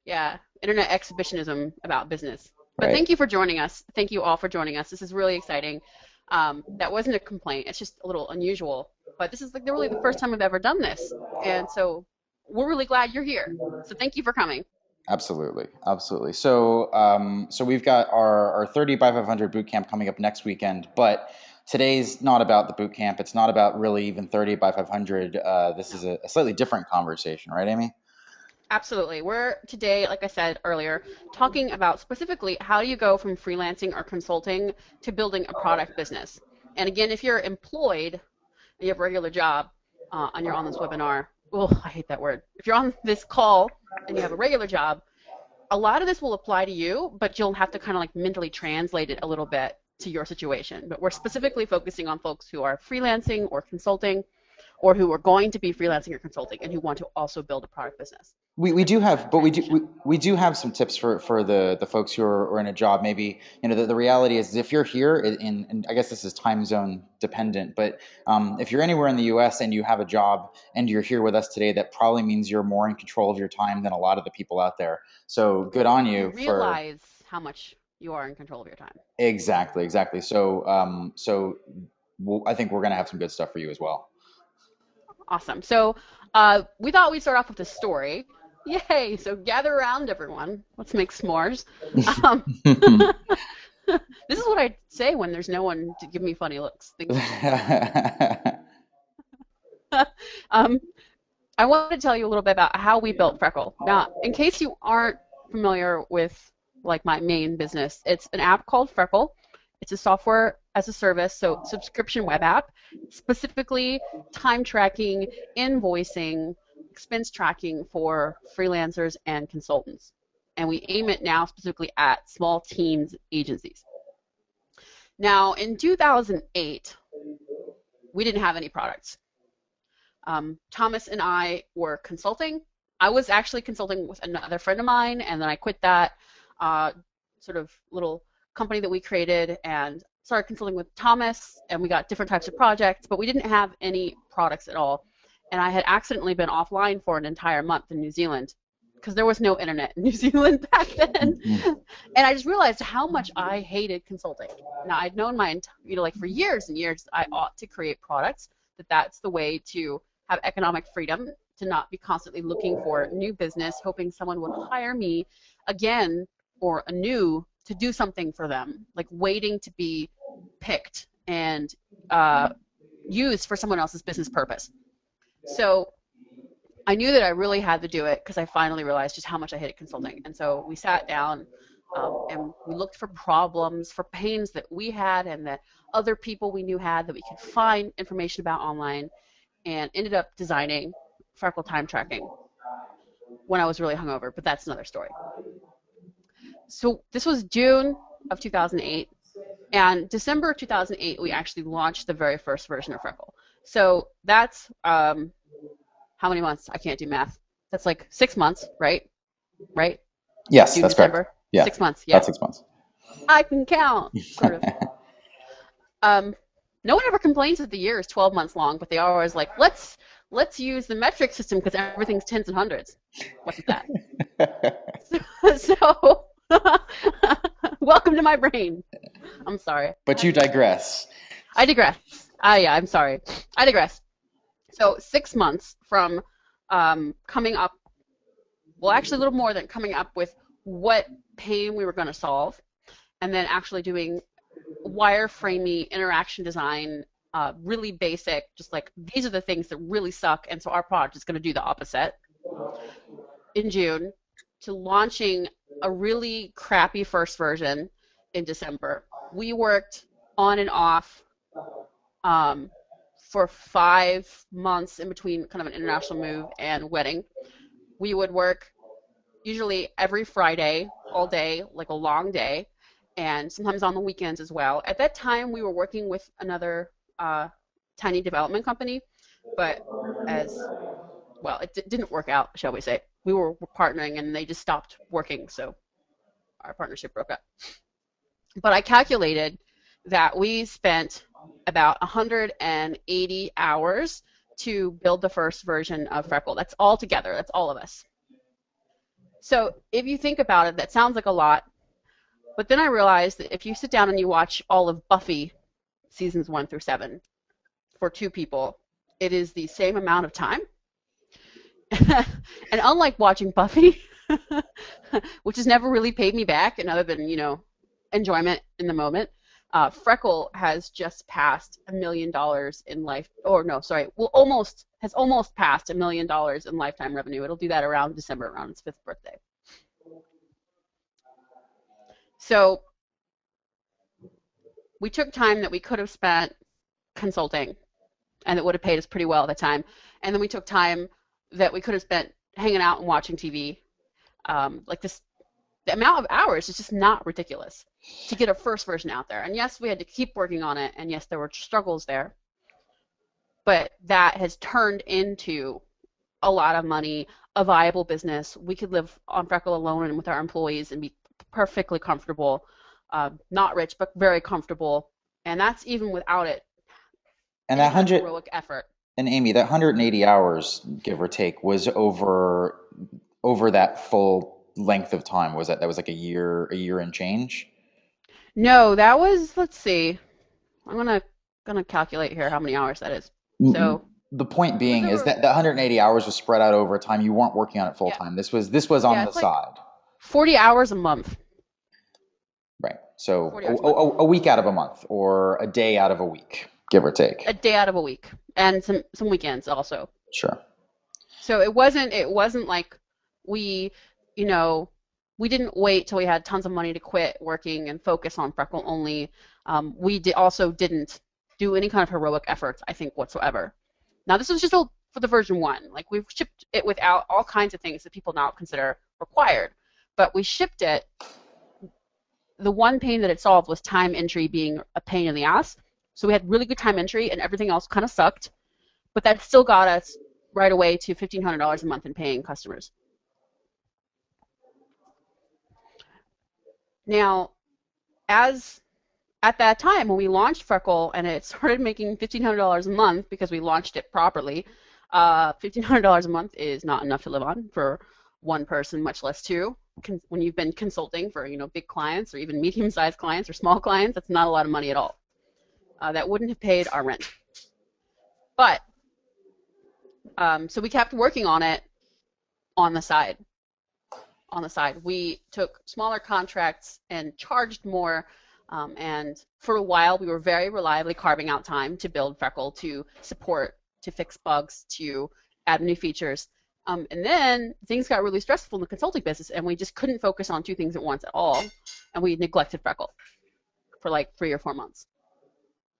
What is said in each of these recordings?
Yeah, internet exhibitionism about business. But Right. thank you for joining us. Thank you all for joining us. This is really exciting. That wasn't a complaint. It's just a little unusual. But this is like really the first time I've ever done this, and so we're really glad you're here. So thank you for coming. Absolutely. Absolutely. So we've got our 30 by 500 boot camp coming up next weekend, but today's not about the boot camp. It's not about really even 30 by 500. This is No. a slightly different conversation, right, Amy? Absolutely. We're today, like I said earlier, talking about specifically how do you go from freelancing or consulting to building a product business. And again, if you're employed and you have a regular job and you're on this webinar, oh, I hate that word. If you're on this call and you have a regular job, a lot of this will apply to you, but you'll have to kind of like mentally translate it a little bit to your situation. But we're specifically focusing on folks who are freelancing or consulting or who are going to be freelancing or consulting and who want to also build a product business. So We this do is that have, but transition. we do have some tips for the folks who are in a job. Maybe, the reality is if you're here and I guess this is time zone dependent, but if you're anywhere in the U.S. and you have a job and you're here with us today, that probably means you're more in control of your time than a lot of the people out there. So good on You you for realize how much you are in control of your time. exactly. I think we're gonna have some good stuff for you as well. Awesome. So we thought we'd start off with a story. Yay! So gather around, everyone. Let's make s'mores. Um, this is what I say when there's no one to give me funny looks. Things are just going well. um, I wanted to tell you a little bit about how we built Freckle. Now, in case you aren't familiar with like my main business, it's an app called Freckle. It's a software as a service, so subscription web app, specifically time tracking, invoicing, expense tracking for freelancers and consultants. And we aim it now specifically at small teams agencies. Now, in 2008, we didn't have any products. Thomas and I were consulting. I was actually consulting with another friend of mine, and then I quit that uh, sort of little company that we created and started consulting with Thomas, and we got different types of projects, but we didn't have any products at all. And I had accidentally been offline for an entire month in New Zealand because there was no internet in New Zealand back then. And I just realized how much I hated consulting. Now I'd known like for years and years I ought to create products, that that's the way to have economic freedom, to not be constantly looking for new business, hoping someone would hire me again or anew to do something for them, like waiting to be picked and used for someone else's business purpose. So I knew that I really had to do it because I finally realized just how much I hated consulting. And so we sat down and we looked for problems, for pains that we had and that other people we knew had that we could find information about online, and ended up designing Freckle time tracking when I was really hungover, but that's another story. So this was June of 2008, and December of 2008 we actually launched the very first version of Freckle. So that's how many months? I can't do math. That's like 6 months, right? Right? Yes, June, that's correct. December. Yeah, 6 months, yeah. about 6 months. I can count, sort of. Um, no one ever complains that the year is 12 months long, but they are always like, let's use the metric system because everything's tens and hundreds. Wasn't that? So, welcome to my brain. I'm sorry. I But had you to do that. digress. I digress. Yeah, I'm sorry. I digress. So 6 months from coming up, well, actually a little more than coming up with what pain we were going to solve, and then actually doing wireframey interaction design, really basic, just like these are the things that really suck, and so our product is going to do the opposite in June, to launching a really crappy first version in December. We worked on and off um, for 5 months in between kind of an international move and wedding. We would work usually every Friday, all day, like a long day, and sometimes on the weekends as well. At that time, we were working with another tiny development company, but as well, it didn't work out, shall we say. We were partnering and they just stopped working, so our partnership broke up. But I calculated that we spent about 180 hours to build the first version of Freckle. That's all together, that's all of us. So if you think about it, that sounds like a lot. But then I realized that if you sit down and you watch all of Buffy seasons 1 through 7 for two people, it is the same amount of time. And unlike watching Buffy, which has never really paid me back, and other than, enjoyment in the moment, Freckle has just passed $1 million in life, or no, sorry, has almost passed $1 million in lifetime revenue. It'll do that around December, around its 5th birthday. So we took time that we could have spent consulting, and it would have paid us pretty well at the time. And then we took time that we could have spent hanging out and watching TV. Like this, the amount of hours is just not ridiculous to get a first version out there. And yes, we had to keep working on it, and yes, there were struggles there, but that has turned into a lot of money, a viable business. We could live on Freckle alone and with our employees and be perfectly comfortable. Not rich, but very comfortable. And that's even without it And any that kind of 100, heroic effort. and Amy, that 180 hours, give or take, was over that full length of time. That was like a year and change? No, that was, let's see. I'm gonna calculate here how many hours that is. So The point it was being is over, that the 180 hours was spread out over time. You weren't working on it full yeah, time. This was on yeah, the it's like side, 40 hours a month. right? So 40 hours a month. a week out of a month, or a day out of a week, give or A take. day out of a week, and some weekends also. Sure. So it wasn't like we, you know, we didn't wait till we had tons of money to quit working and focus on Freckle only. Also didn't do any kind of heroic efforts, I think, whatsoever. Now this was just for the version 1. Like we've shipped it without all kinds of things that people now consider required, but we shipped it. The one pain that it solved was time entry being a pain in the ass. So we had really good time entry, and everything else kind of sucked. But that still got us right away to $1,500 a month in paying customers. Now, as at that time when we launched Freckle and it started making $1,500 a month because we launched it properly, $1,500 a month is not enough to live on for one person, much less two. When you've been consulting for big clients or even medium-sized clients or small clients, that's not a lot of money at all. That wouldn't have paid our rent. But so we kept working on it on the side. We took smaller contracts and charged more, and for a while we were very reliably carving out time to build Freckle, to support, to fix bugs, to add new features. And then things got really stressful in the consulting business, and we just couldn't focus on two things at once at all, and we neglected Freckle for like 3 or 4 months.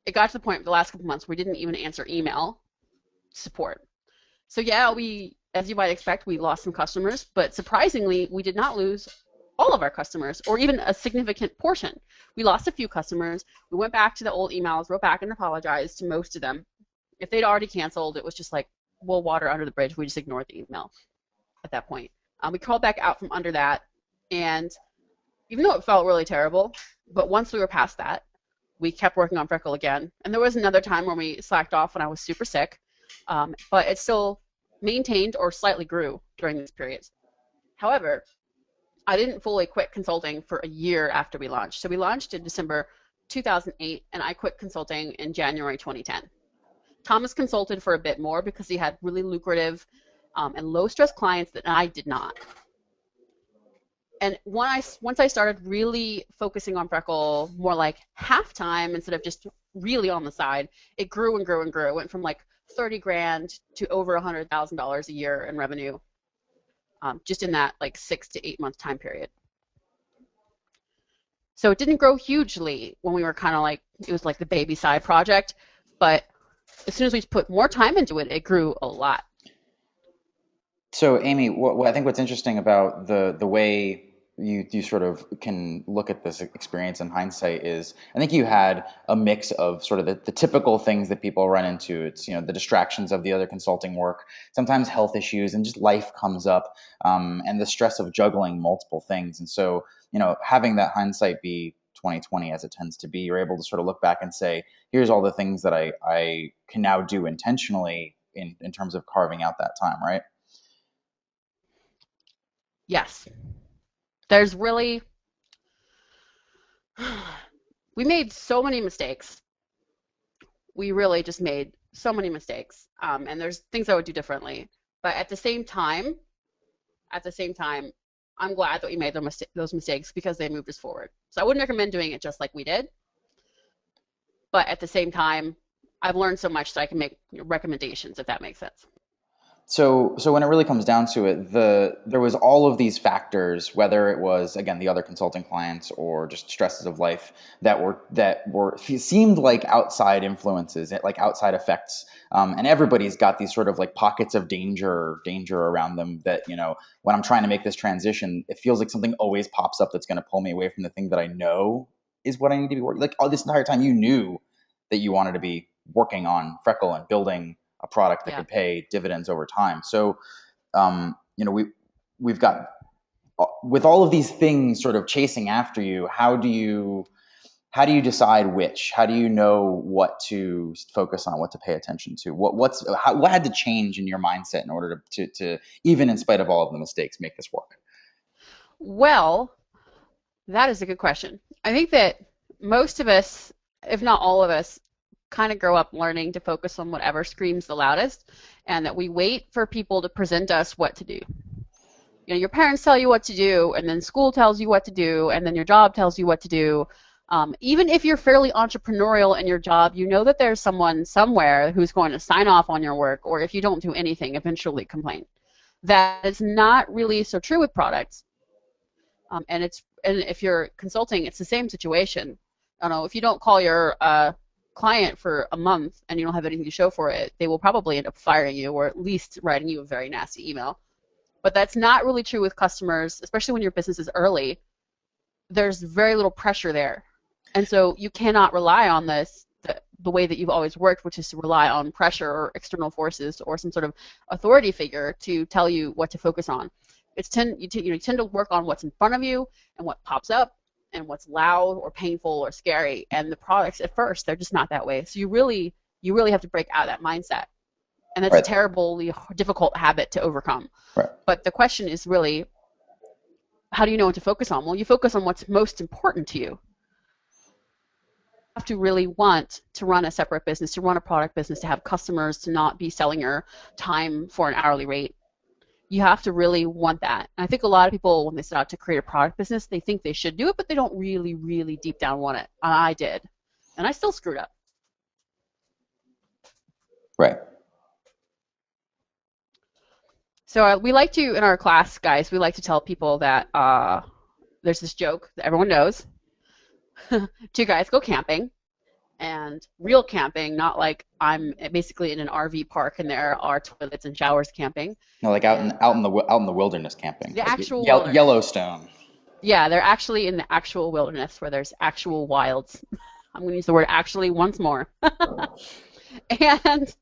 It got to the point the last couple months where we didn't even answer email support. So yeah, as you might expect, we lost some customers, but surprisingly, we did not lose all of our customers, or even a significant portion. We lost a few customers. We went back to the old emails, wrote back and apologized to most of them. If they'd already canceled, it was just like, we'll water under the bridge. We just ignored the email at that point. We crawled back out from under that, and even though it felt really terrible, but once we were past that, we kept working on Freckle again. And there was another time when we slacked off when I was super sick, but it still maintained or slightly grew during this period. However, I didn't fully quit consulting for a year after we launched. So we launched in December 2008, and I quit consulting in January 2010. Thomas consulted for a bit more because he had really lucrative and low-stress clients that I did not. And once I started really focusing on Freckle more like half-time instead of just really on the side, it grew and grew and grew. It went from like 30 grand to over $100,000 a year in revenue, just in that like 6 to 8 month time period. So it didn't grow hugely when we were kind of like, it was like the baby side project, but as soon as we put more time into it, it grew a lot. So, Amy, I think what's interesting about the way you sort of can look at this experience in hindsight is, I think you had a mix of sort of the typical things that people run into. It's, the distractions of the other consulting work, sometimes health issues, and just life comes up, and the stress of juggling multiple things. And so, having that hindsight be 2020 as it tends to be, you're able to sort of look back and say, here's all the things that I can now do intentionally in terms of carving out that time, right? Yes. There's really, we made so many mistakes. We really just made so many mistakes. And there's things I would do differently. But at the same time, I'm glad that we made those mistakes because they moved us forward. So I wouldn't recommend doing it just like we did. But at the same time, I've learned so much that I can make recommendations, if that makes sense. So when it really comes down to it, there was all of these factors, whether it was again the other consulting clients or just stresses of life that were seemed like outside influences, like outside effects, and everybody's got these sort of like pockets of danger around them that when I'm trying to make this transition, it feels like something always pops up that's going to pull me away from the thing that I know is what I need to be working. Like all this entire time, you knew that you wanted to be working on Freckle and building a product that Yeah. could pay dividends over time. So, we've got with all of these things sort of chasing after you. How do you decide which? How do you know what to focus on, what to pay attention to? What had to change in your mindset in order to even in spite of all of the mistakes make this work? Well, that is a good question. I think that most of us, if not all of us, kind of grow up learning to focus on whatever screams the loudest, and that we wait for people to present us what to do. Your parents tell you what to do, and then school tells you what to do, and then your job tells you what to do. Even if you're fairly entrepreneurial in your job, you know that there's someone somewhere who's going to sign off on your work, or if you don't do anything, eventually complain. That is not really so true with products. And if you're consulting, it's the same situation. I don't know, if you don't call your client for a month and you don't have anything to show for it, they will probably end up firing you or at least writing you a very nasty email. But that's not really true with customers, especially when your business is early. There's very little pressure there. And so you cannot rely on the way that you've always worked, which is to rely on pressure or external forces or some sort of authority figure to tell you what to focus on. You tend to work on what's in front of you and what pops up and what's loud or painful or scary. And the products at first, they're just not that way. So you really have to break out of that mindset. And that's a Right. terribly difficult habit to overcome. Right. But the question is really, how do you know what to focus on? Well, you focus on what's most important to you. You have to really want to run a separate business, to run a product business, to have customers, to not be selling your time for an hourly rate. You have to really want that. And I think a lot of people, when they set out to create a product business, they think they should do it, but they don't really, really deep down want it. And I did. And I still screwed up. Right. So we like to, in our class, guys, we like to tell people that there's this joke that everyone knows. Two guys go camping, and real camping, not like I'm basically in an RV park and there are toilets and showers camping. No, like out in the wilderness camping, The like actual wilderness. Yellowstone. Yeah, they're actually in the actual wilderness where there's actual wilds. I'm going to use the word actually once more. And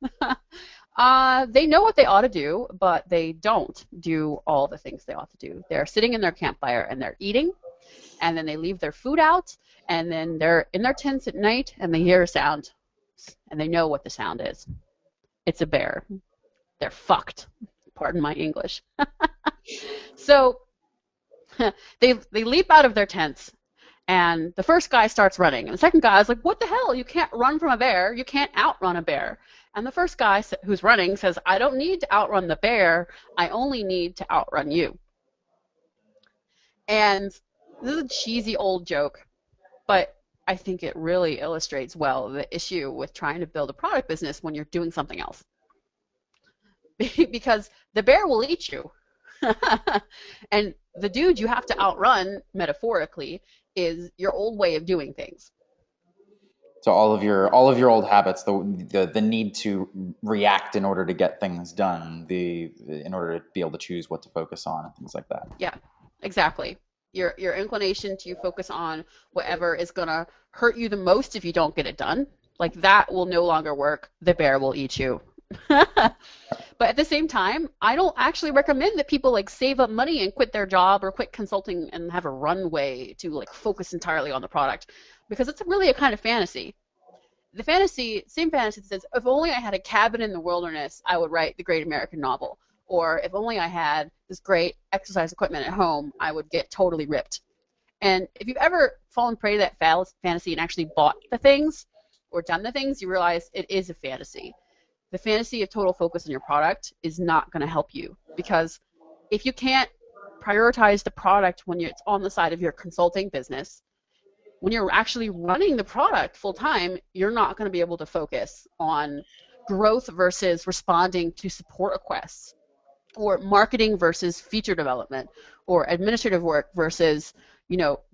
they know what they ought to do, but they don't do all the things they ought to do. They're sitting in their campfire and they're eating, and then they leave their food out, and then they're in their tents at night and they hear a sound, and they know what the sound is. It's a bear. They're fucked. Pardon my English. So they leap out of their tents, and the first guy starts running, and the second guy is like, "What the hell? You can't run from a bear. You can't outrun a bear." And the first guy who's running says, "I don't need to outrun the bear. I only need to outrun you." And this is a cheesy old joke, but I think it really illustrates well the issue with trying to build a product business when you're doing something else. Because the bear will eat you. And the dude you have to outrun, metaphorically, is your old way of doing things. So all of your old habits, the need to react in order to get things done, in order to be able to choose what to focus on and things like that. Yeah, exactly. Your inclination to focus on whatever is gonna hurt you the most if you don't get it done, like that will no longer work. The bear will eat you. But at the same time, I don't actually recommend that people like save up money and quit their job or quit consulting and have a runway to like focus entirely on the product, because it's really a kind of fantasy. Same fantasy that says, if only I had a cabin in the wilderness, I would write the great American novel. or if only I had this great exercise equipment at home, I would get totally ripped. And if you've ever fallen prey to that fantasy and actually bought the things or done the things, you realize it is a fantasy. The fantasy of total focus on your product is not going to help you, because if you can't prioritize the product when it's on the side of your consulting business, when you're actually running the product full time, you're not going to be able to focus on growth versus responding to support requests, or marketing versus feature development, or administrative work versus,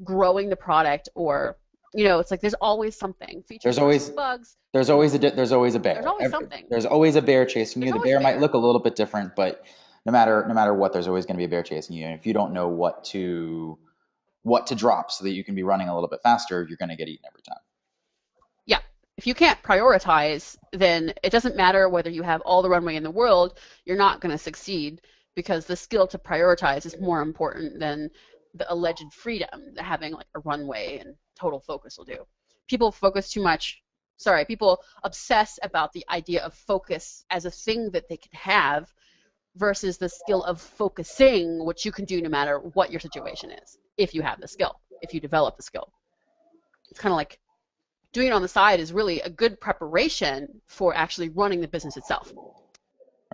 growing the product, or, it's like there's always something. Features There's versus always bugs. there's always a There's bear. always something. There's always a bear chasing you. There's The always a bear might bear. look a little bit different, but no matter what, there's always going to be a bear chasing you. And if you don't know what to drop so that you can be running a little bit faster, you're going to get eaten every time. Yeah. If you can't prioritize, then it doesn't matter whether you have all the runway in the world, you're not going to succeed, because the skill to prioritize is more important than the alleged freedom that having like a runway and total focus will do. People focus too much. Sorry, people obsess about the idea of focus as a thing that they can have versus the skill of focusing, which you can do no matter what your situation is, if you have the skill, if you develop the skill. It's kind of like doing it on the side is really a good preparation for actually running the business itself.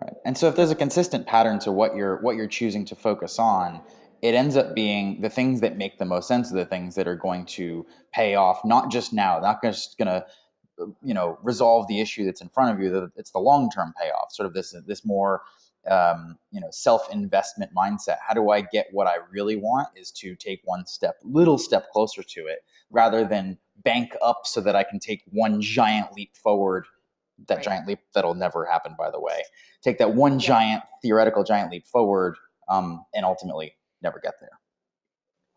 Right. And so if there's a consistent pattern to what you're choosing to focus on, it ends up being the things that make the most sense, are the things that are going to pay off, not just now, not just going to resolve the issue that's in front of you. It's the long-term payoff, sort of this more self-investment mindset. How do I get what I really want? Is to take one little step closer to it, rather than bank up so that I can take one giant leap forward. That Right. giant leap that'll never happen, by the way. Take that one theoretical giant leap forward, and ultimately never get there.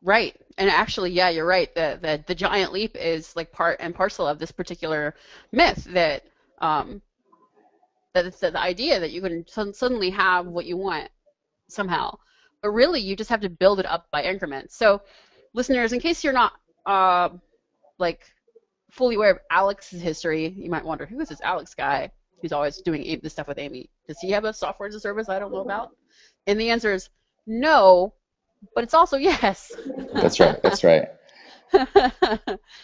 Right. And actually, yeah, you're right. The giant leap is like part and parcel of this particular myth that that it's the idea that you can suddenly have what you want somehow. But really, you just have to build it up by increments. So, listeners, in case you're not like fully aware of Alex's history, you might wonder, who is this Alex guy who's always doing this stuff with Amy? Does he have a software as a service I don't know about? And the answer is no, but it's also yes. That's right. That's right.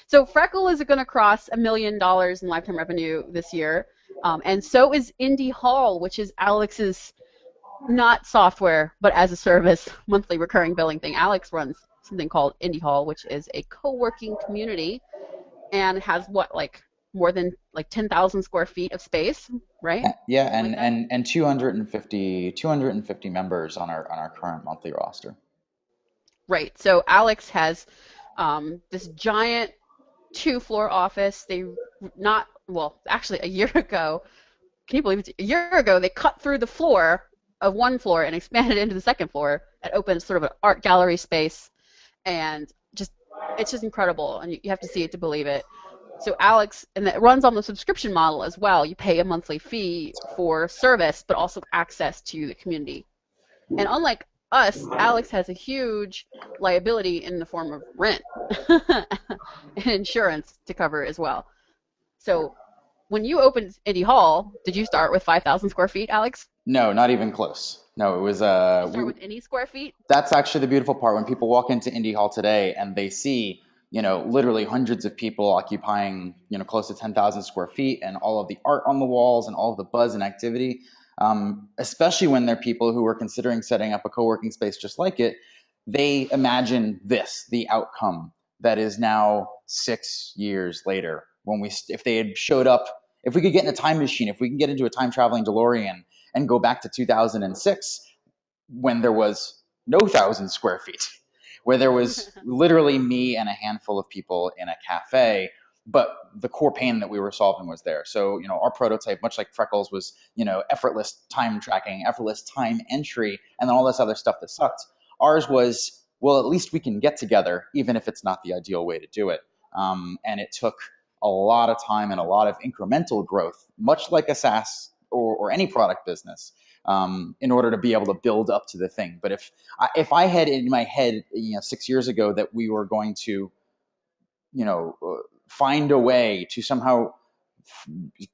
So Freckle is going to cross $1 million in lifetime revenue this year, and so is Indie Hall, which is Alex's not software but as a service monthly recurring billing thing. Alex runs something called Indie Hall, which is a co-working community, and has more than 10,000 square feet of space, right? Yeah, Something like that. and 250 members on our current monthly roster. Right. So Alex has this giant 2-floor office. Actually a year ago, can you believe it? A year ago, they cut through the floor of one floor and expanded into the second floor and opened sort of an art gallery space. And it's just incredible. And you have to see it to believe it. So Alex, and it runs on the subscription model as well. You pay a monthly fee for service, but also access to the community. And unlike us, Alex has a huge liability in the form of rent and insurance to cover as well. So when you opened Indie Hall, did you start with 5,000 square feet, Alex? No, not even close. No, it was Did you start with any square feet? that's actually the beautiful part when people walk into Indie Hall today and they see, literally hundreds of people occupying, close to 10,000 square feet, and all of the art on the walls and all of the buzz and activity. Especially when they're people who are considering setting up a co-working space just like it, they imagine the outcome that is now 6 years later. If they had showed up, if we could get in a time machine, if we can get into a time traveling DeLorean and go back to 2006, when there was no 1,000 square feet, where there was literally me and a handful of people in a cafe, but the core pain that we were solving was there. So, our prototype, much like Freckles, was, effortless time tracking, effortless time entry, and then all this other stuff that sucked. Ours was, well, at least we can get together, even if it's not the ideal way to do it. And it took a lot of time and a lot of incremental growth, much like a SaaS or any product business, in order to be able to build up to the thing. But if I had in my head, 6 years ago, that we were going to, find a way to somehow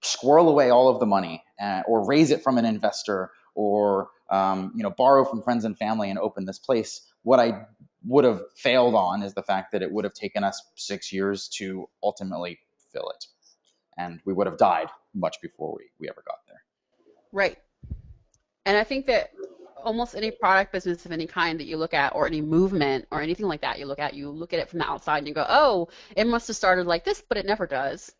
squirrel away all of the money, or raise it from an investor, or borrow from friends and family and open this place. What I would have failed on is the fact that it would have taken us 6 years to ultimately fill it, and we would have died much before we ever got there. Right. And I think that almost any product business of any kind that you look at, or any movement or anything like that you look at it from the outside and you go, oh, it must have started like this, but it never does.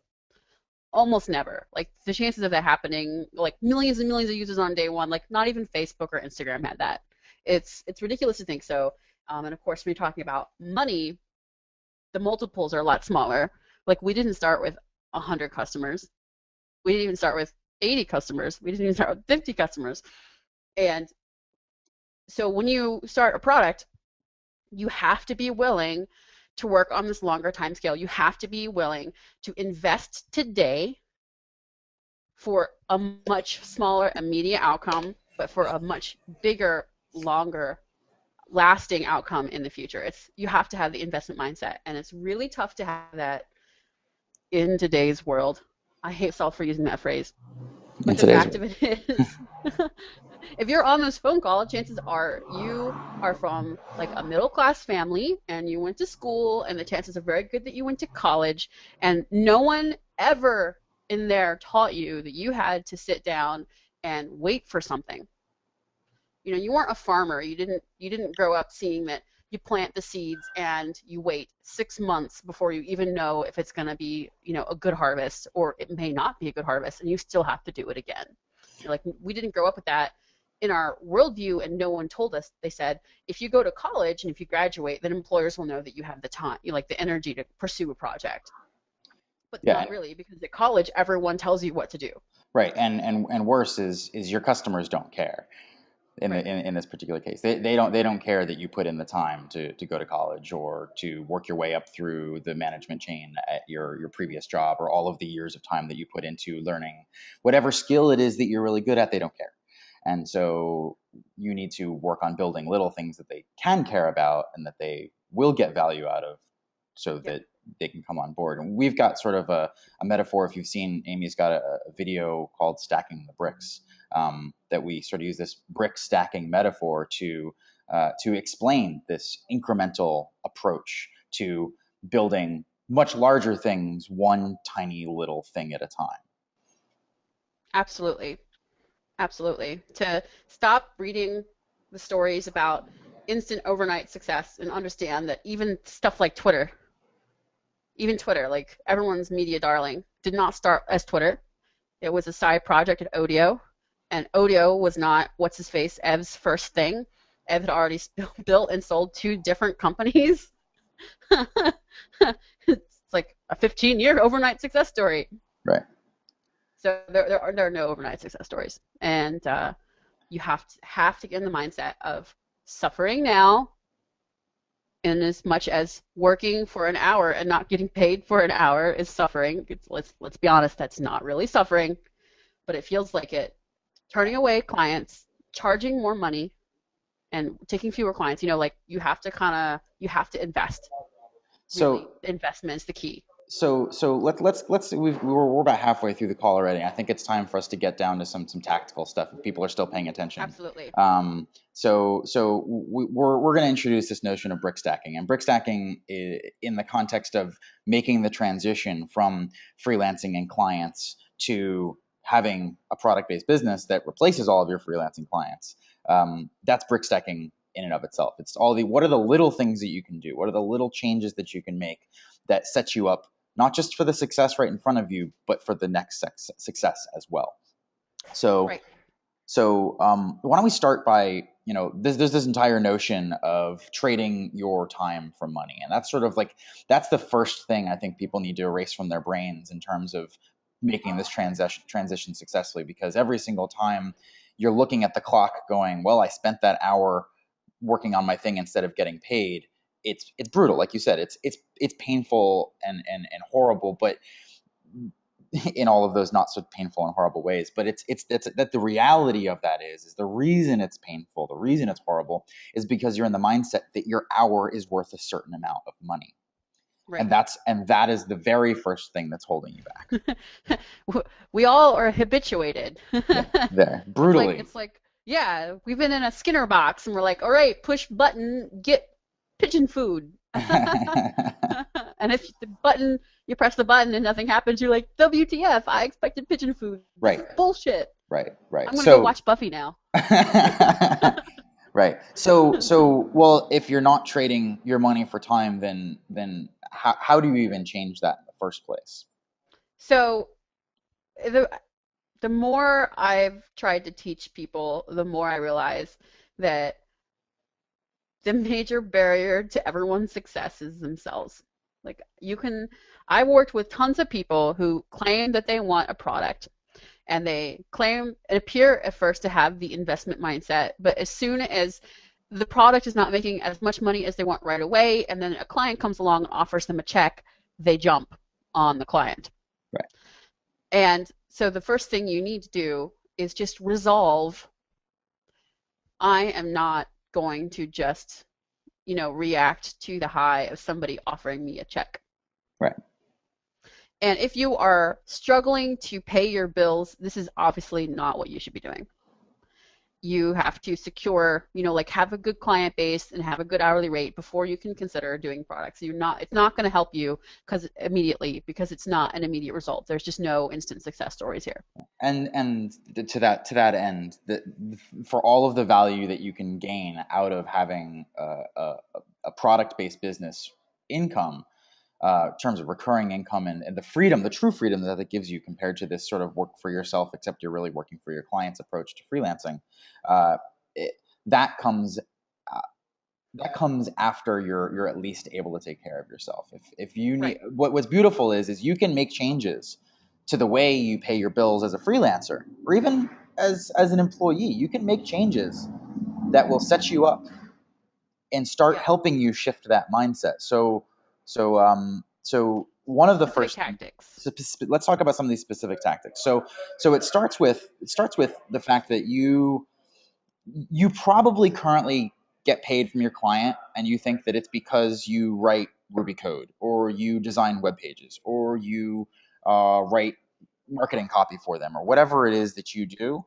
Almost never. Like the chances of that happening, like millions and millions of users on day one, like not even Facebook or Instagram had that. It's ridiculous to think so. And of course, when you're talking about money, the multiples are a lot smaller. Like we didn't start with 100 customers. We didn't even start with 80 customers. We didn't even start with 50 customers. And so when you start a product, you have to be willing to work on this longer time scale. You have to be willing to invest today for a much smaller immediate outcome, but for a much bigger, longer lasting outcome in the future. You have to have the investment mindset, and it's really tough to have that in today's world. I hate myself for using that phrase, but the fact of it is, if you're on this phone call, chances are you are from like a middle class family and you went to school, and the chances are very good that you went to college, and no one ever in there taught you that you had to sit down and wait for something. You weren't a farmer. You didn't grow up seeing that you plant the seeds and you wait 6 months before you even know if it's going to be, a good harvest, or it may not be a good harvest, and you still have to do it again. Like, we didn't grow up with that in our worldview, and no one told us. They said, if you go to college and if you graduate, then employers will know that you have the time, like the energy to pursue a project. But Yeah. not really, because at college, everyone tells you what to do. Right. And worse is your customers don't care. Right. In this particular case, they don't care that you put in the time to go to college or to work your way up through the management chain at your previous job, or all of the years of time that you put into learning whatever skill it is that you're really good at. They don't care. And so you need to work on building little things that they can care about and that they will get value out of, so that they can come on board. And we've got sort of a metaphor. If you've seen, Amy's got a video called Stacking the Bricks, that we sort of use this brick stacking metaphor to explain this incremental approach to building much larger things, one tiny little thing at a time. Absolutely. Absolutely. To stop reading the stories about instant overnight success and understand that even stuff like Twitter, like everyone's media darling, did not start as Twitter. It was a side project at Odeo, and Odeo was not what's his face Ev's first thing. Ev had already built and sold two different companies. It's like a 15-year overnight success story. Right. So there are no overnight success stories, and you have to get in the mindset of suffering now, in as much as working for an hour and not getting paid for an hour is suffering. Let's be honest, that's not really suffering, but it feels like it. Turning away clients, charging more money, and taking fewer clients. Like you have to invest. Really, So investment is the key. so let's we're about halfway through the call already. I think it's time for us to get down to some tactical stuff if people are still paying attention. Absolutely. We're going to introduce this notion of brick stacking, and brick stacking in the context of making the transition from freelancing and clients to having a product-based business that replaces all of your freelancing clients. That's brick stacking in and of itself. It's what are the little things that you can do? What are the little changes that you can make that set you up not just for the success right in front of you, but for the next success as well? So, right. Why don't we start by, there's this entire notion of trading your time for money. And that's sort of like, that's the first thing I think people need to erase from their brains in terms of making this transition successfully, because every single time you're looking at the clock going, well, I spent that hour working on my thing instead of getting paid. It's brutal. Like you said, it's painful and horrible, but in all of those not so painful and horrible ways. But it's that the reality of that is the reason it's painful, the reason it's horrible, is because you're in the mindset that your hour is worth a certain amount of money. Right. And that is the very first thing that's holding you back. We all are habituated. There, brutally. It's like Yeah, we've been in a Skinner box and we're like, all right, push button, get pigeon food. And if the button, you press the button and nothing happens, you're like, WTF, I expected pigeon food. This Right, is bullshit. right, right. I'm gonna go So, watch Buffy now. right. So, well, if you're not trading your money for time, then how do you even change that in the first place? So the the more I've tried to teach people, the more I realize that the major barrier to everyone's success is themselves. Like I worked with tons of people who claim that they want a product and they claim and appear at first to have the investment mindset, but as soon as the product is not making as much money as they want right away, and then a client comes along and offers them a check, they jump on the client. Right. And so the first thing you need to do is just resolve, I am not going to just, react to the high of somebody offering me a check. Right. And if you are struggling to pay your bills, this is obviously not what you should be doing. You have to secure, like have a good client base and have a good hourly rate before you can consider doing products. It's not going to help you because it's not an immediate result. There's just no instant success stories here. And to that end, for all of the value that you can gain out of having a product-based business income, in terms of recurring income and the freedom, the true freedom that it gives you compared to this sort of work for yourself, except you're really working for your client's approach to freelancing, uh, it, that comes that comes after you're at least able to take care of yourself. If you need, Right. what's beautiful is you can make changes to the way you pay your bills as a freelancer or even as an employee. You can make changes that will set you up and start Yeah. helping you shift that mindset. So one of the Specific first, tactics. let's talk about some of these specific tactics. So it starts with the fact that you probably currently get paid from your client and you think that it's because you write Ruby code or you design web pages or you write marketing copy for them or whatever it is that you do.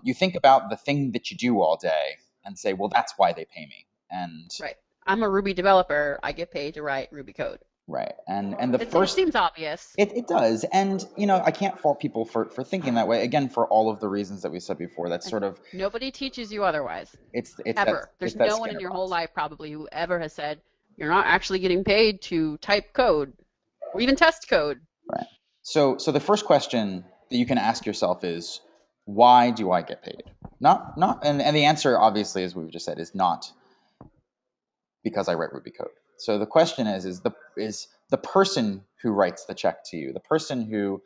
You think about the thing that you do all day and say, well, that's why they pay me. And Right. I'm a Ruby developer. I get paid to write Ruby code. right. And the It first seems obvious. it does. And I can't fault people for thinking that way. Again, for all of the reasons that we said before. That's And sort of nobody teaches you otherwise, it's that ever. it's There's that no one in Skinner your whole box. life probably who ever has said, you're not actually getting paid to type code or even test code. Right. So the first question that you can ask yourself is, why do I get paid? Not and the answer obviously, as we've just said, is not because I write Ruby code. So the question is the person who writes the check to you, the person who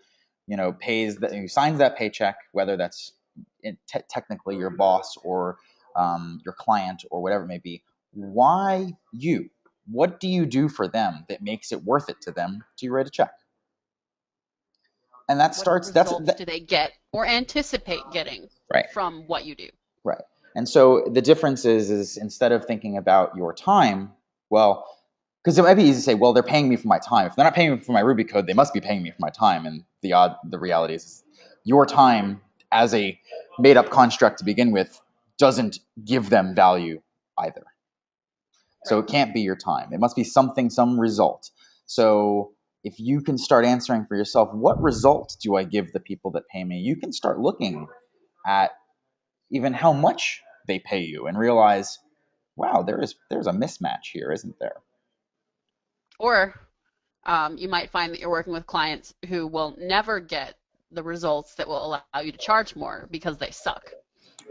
who signs that paycheck, whether that's technically your boss or your client or whatever it may be. Why you? What do you do for them that makes it worth it to them to write a check? And that What starts. results do they get or anticipate getting Right. from what you do? Right. And so the difference is instead of thinking about your time, well, because it might be easy to say, well, they're paying me for my time. If they're not paying me for my Ruby code, they must be paying me for my time. And the reality is your time as a made up construct to begin with doesn't give them value either. So Right. it can't be your time. It must be something, some result. So if you can start answering for yourself, what result do I give the people that pay me? You can start looking at even how much they pay you and realize, wow, there's a mismatch here, isn't there? Or you might find that you're working with clients who will never get the results that will allow you to charge more because they suck.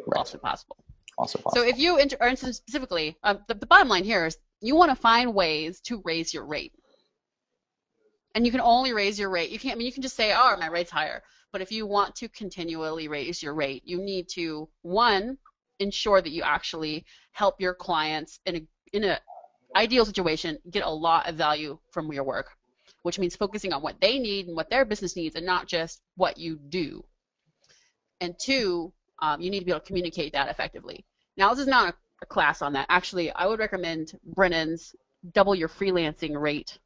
Right. Also possible. Also So possible. if you, are interested specifically, the bottom line here is you want to find ways to raise your rate. And you can only raise your rate. You can just say, oh, my rate's higher. But if you want to continually raise your rate, you need to, one, ensure that you actually help your clients in a ideal situation get a lot of value from your work, which means focusing on what they need and what their business needs and not just what you do. And two, you need to be able to communicate that effectively. Now, this is not a class on that. Actually, I would recommend Brennan's Double Your Freelancing Rate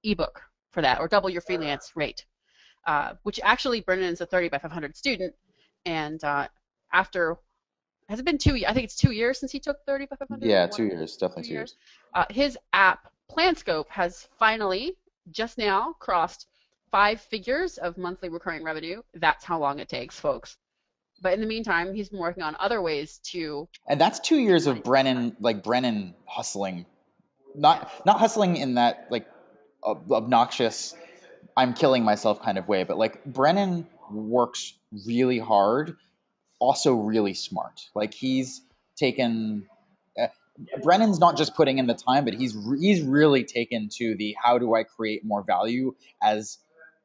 ebook for that, or Double Your Freelance Rate, which actually Brennan's a 30 by 500 student, and after has it been 2 years? I think it's 2 years since he took 30 by 500 or Yeah, one, 2 years, definitely 2 two years. years. His app, PlanScope, has finally just now crossed 5 figures of monthly recurring revenue. That's how long it takes, folks. But in the meantime, he's been working on other ways to And that's two make years money of for his time. Brennan hustling, Yeah. not hustling in that like obnoxious I'm killing myself kind of way, but like Brennan works really hard, also really smart. Like he's taken uh, Brennan's not just putting in the time, but he's really taken to the how do I create more value as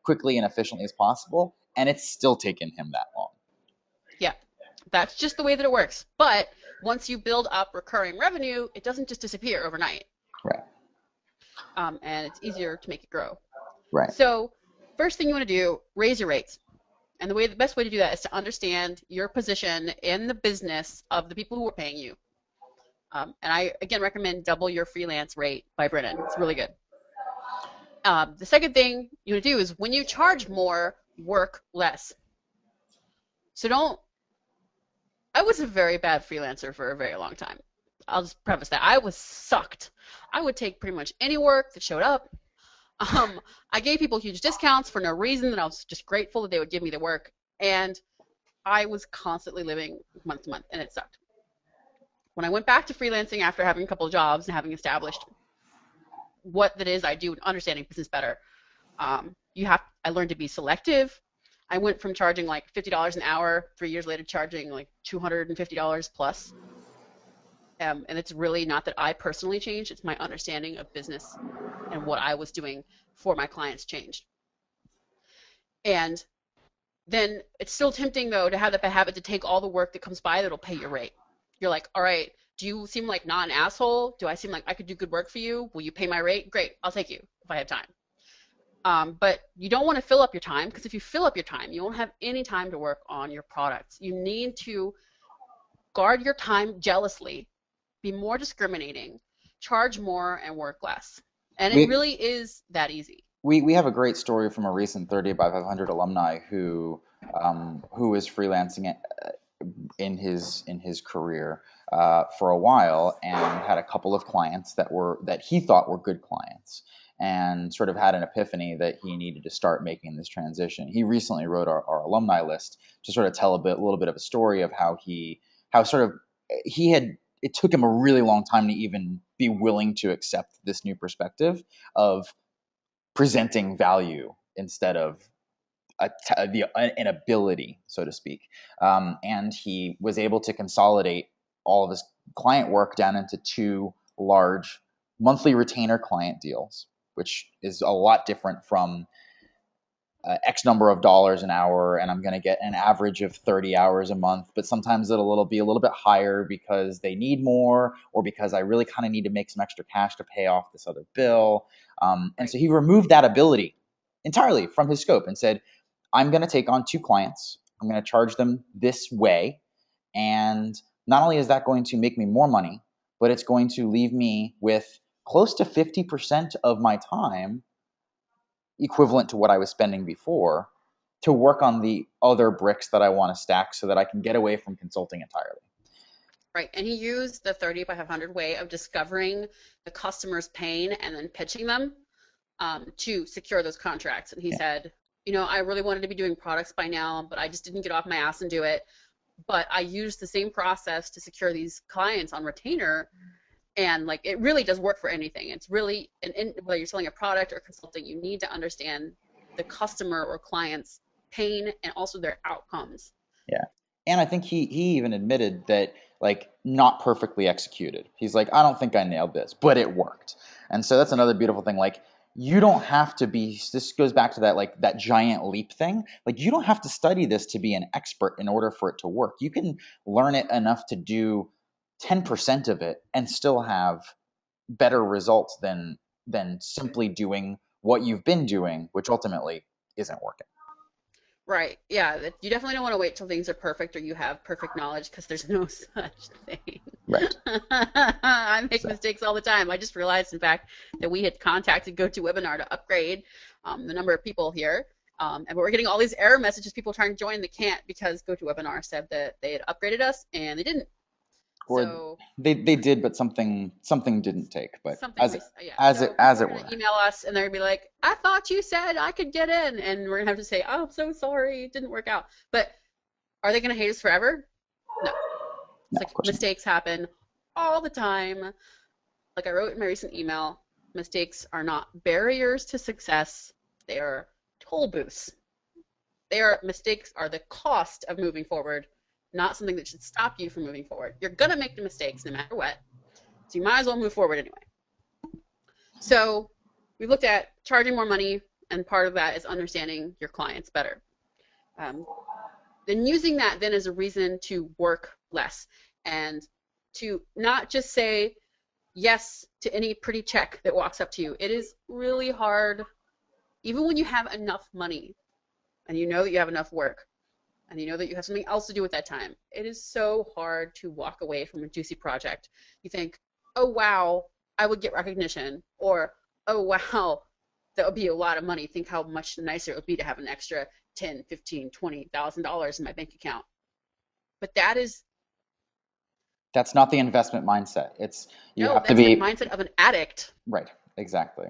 quickly and efficiently as possible, and it's still taken him that long. Yeah. That's just the way that it works. But once you build up recurring revenue, it doesn't just disappear overnight. Right. And it's easier to make it grow. Right. So, first thing you want to do, raise your rates. And the best way to do that is to understand your position in the business of the people who are paying you. And I again recommend Double Your Freelance Rate by Brennan. It's really good. The second thing you want to do is when you charge more, work less. So don't. I was a very bad freelancer for a very long time. I'll just preface that. I was sucked. I would take pretty much any work that showed up. I gave people huge discounts for no reason, and I was just grateful that they would give me the work. And I was constantly living month to month, and it sucked. When I went back to freelancing after having a couple of jobs and having established what that is I do and understanding business better, I learned to be selective. I went from charging like $50 an hour, 3 years later charging like $250 plus. And it's really not that I personally changed, it's my understanding of business and what I was doing for my clients changed. And then it's still tempting though to have the habit to take all the work that comes by that'll pay your rate. You're like, all right, do you seem like not an asshole? Do I seem like I could do good work for you? Will you pay my rate? Great, I'll take you if I have time. But you don't want to fill up your time, because if you fill up your time, you won't have any time to work on your products. You need to guard your time jealously, be more discriminating, charge more, and work less. And it We really is that easy. we have a great story from a recent 30 by 500 alumni who is freelancing it in his career for a while and had a couple of clients that he thought were good clients, and sort of had an epiphany that he needed to start making this transition. He recently wrote our alumni list to sort of tell a little bit of a story of how sort of he had it took him a really long time to even be willing to accept this new perspective of presenting value instead of an ability, so to speak. And he was able to consolidate all of his client work down into two large monthly retainer client deals, which is a lot different from X number of dollars an hour, and I'm going to get an average of 30 hours a month. But sometimes it'll be a little bit higher because they need more, or because I really kind of need to make some extra cash to pay off this other bill. And Right. so he removed that ability entirely from his scope and said, I'm going to take on two clients. I'm going to charge them this way. And not only is that going to make me more money, but it's going to leave me with close to 50% of my time, equivalent to what I was spending before, to work on the other bricks that I want to stack so that I can get away from consulting entirely. Right. And he used the 30 by 500 way of discovering the customer's pain and then pitching them to secure those contracts. And he Yeah. said, I really wanted to be doing products by now, but I just didn't get off my ass and do it. But I used the same process to secure these clients on retainer. And like it really does work for anything. It's really, whether you're selling a product or consulting, you need to understand the customer or client's pain and also their outcomes. Yeah. And I think he even admitted that, like, not perfectly executed. He's like, I don't think I nailed this, but it worked. And so that's another beautiful thing. Like, you don't have to be, this goes back to that, like, that giant leap thing. Like, you don't have to study this to be an expert in order for it to work. You can learn it enough to do 10% of it and still have better results than simply doing what you've been doing, which ultimately isn't working. Right. Yeah. You definitely don't want to wait till things are perfect or you have perfect knowledge, because there's no such thing. Right. I make So, mistakes all the time. I just realized, in fact, that we had contacted GoToWebinar to upgrade the number of people here. And we're getting all these error messages, people trying to join, they can't because GoToWebinar said that they had upgraded us and they didn't. Or So they did, but something didn't take. But something, yeah. as So it people are were. going to email us and they're going to be like, I thought you said I could get in. And we're going to have to say, oh, I'm so sorry, it didn't work out. But are they going to hate us forever? No. No, It's like of course not. mistakes happen all the time. Like I wrote in my recent email, mistakes are not barriers to success. They are toll booths. Mistakes are the cost of moving forward, not something that should stop you from moving forward. You're going to make the mistakes no matter what. So you might as well move forward anyway. So we looked at charging more money, and part of that is understanding your clients better. Then using that then as a reason to work less and to not just say yes to any pretty check that walks up to you. It is really hard, even when you have enough money and you know that you have enough work and you know that you have something else to do with that time. It is so hard to walk away from a juicy project. You think, oh wow, I would get recognition, or oh wow, that would be a lot of money. Think how much nicer it would be to have an extra $10, $15, $20,000 in my bank account. But that's not the investment mindset. You no, have to that's be the mindset of an addict. right. Exactly.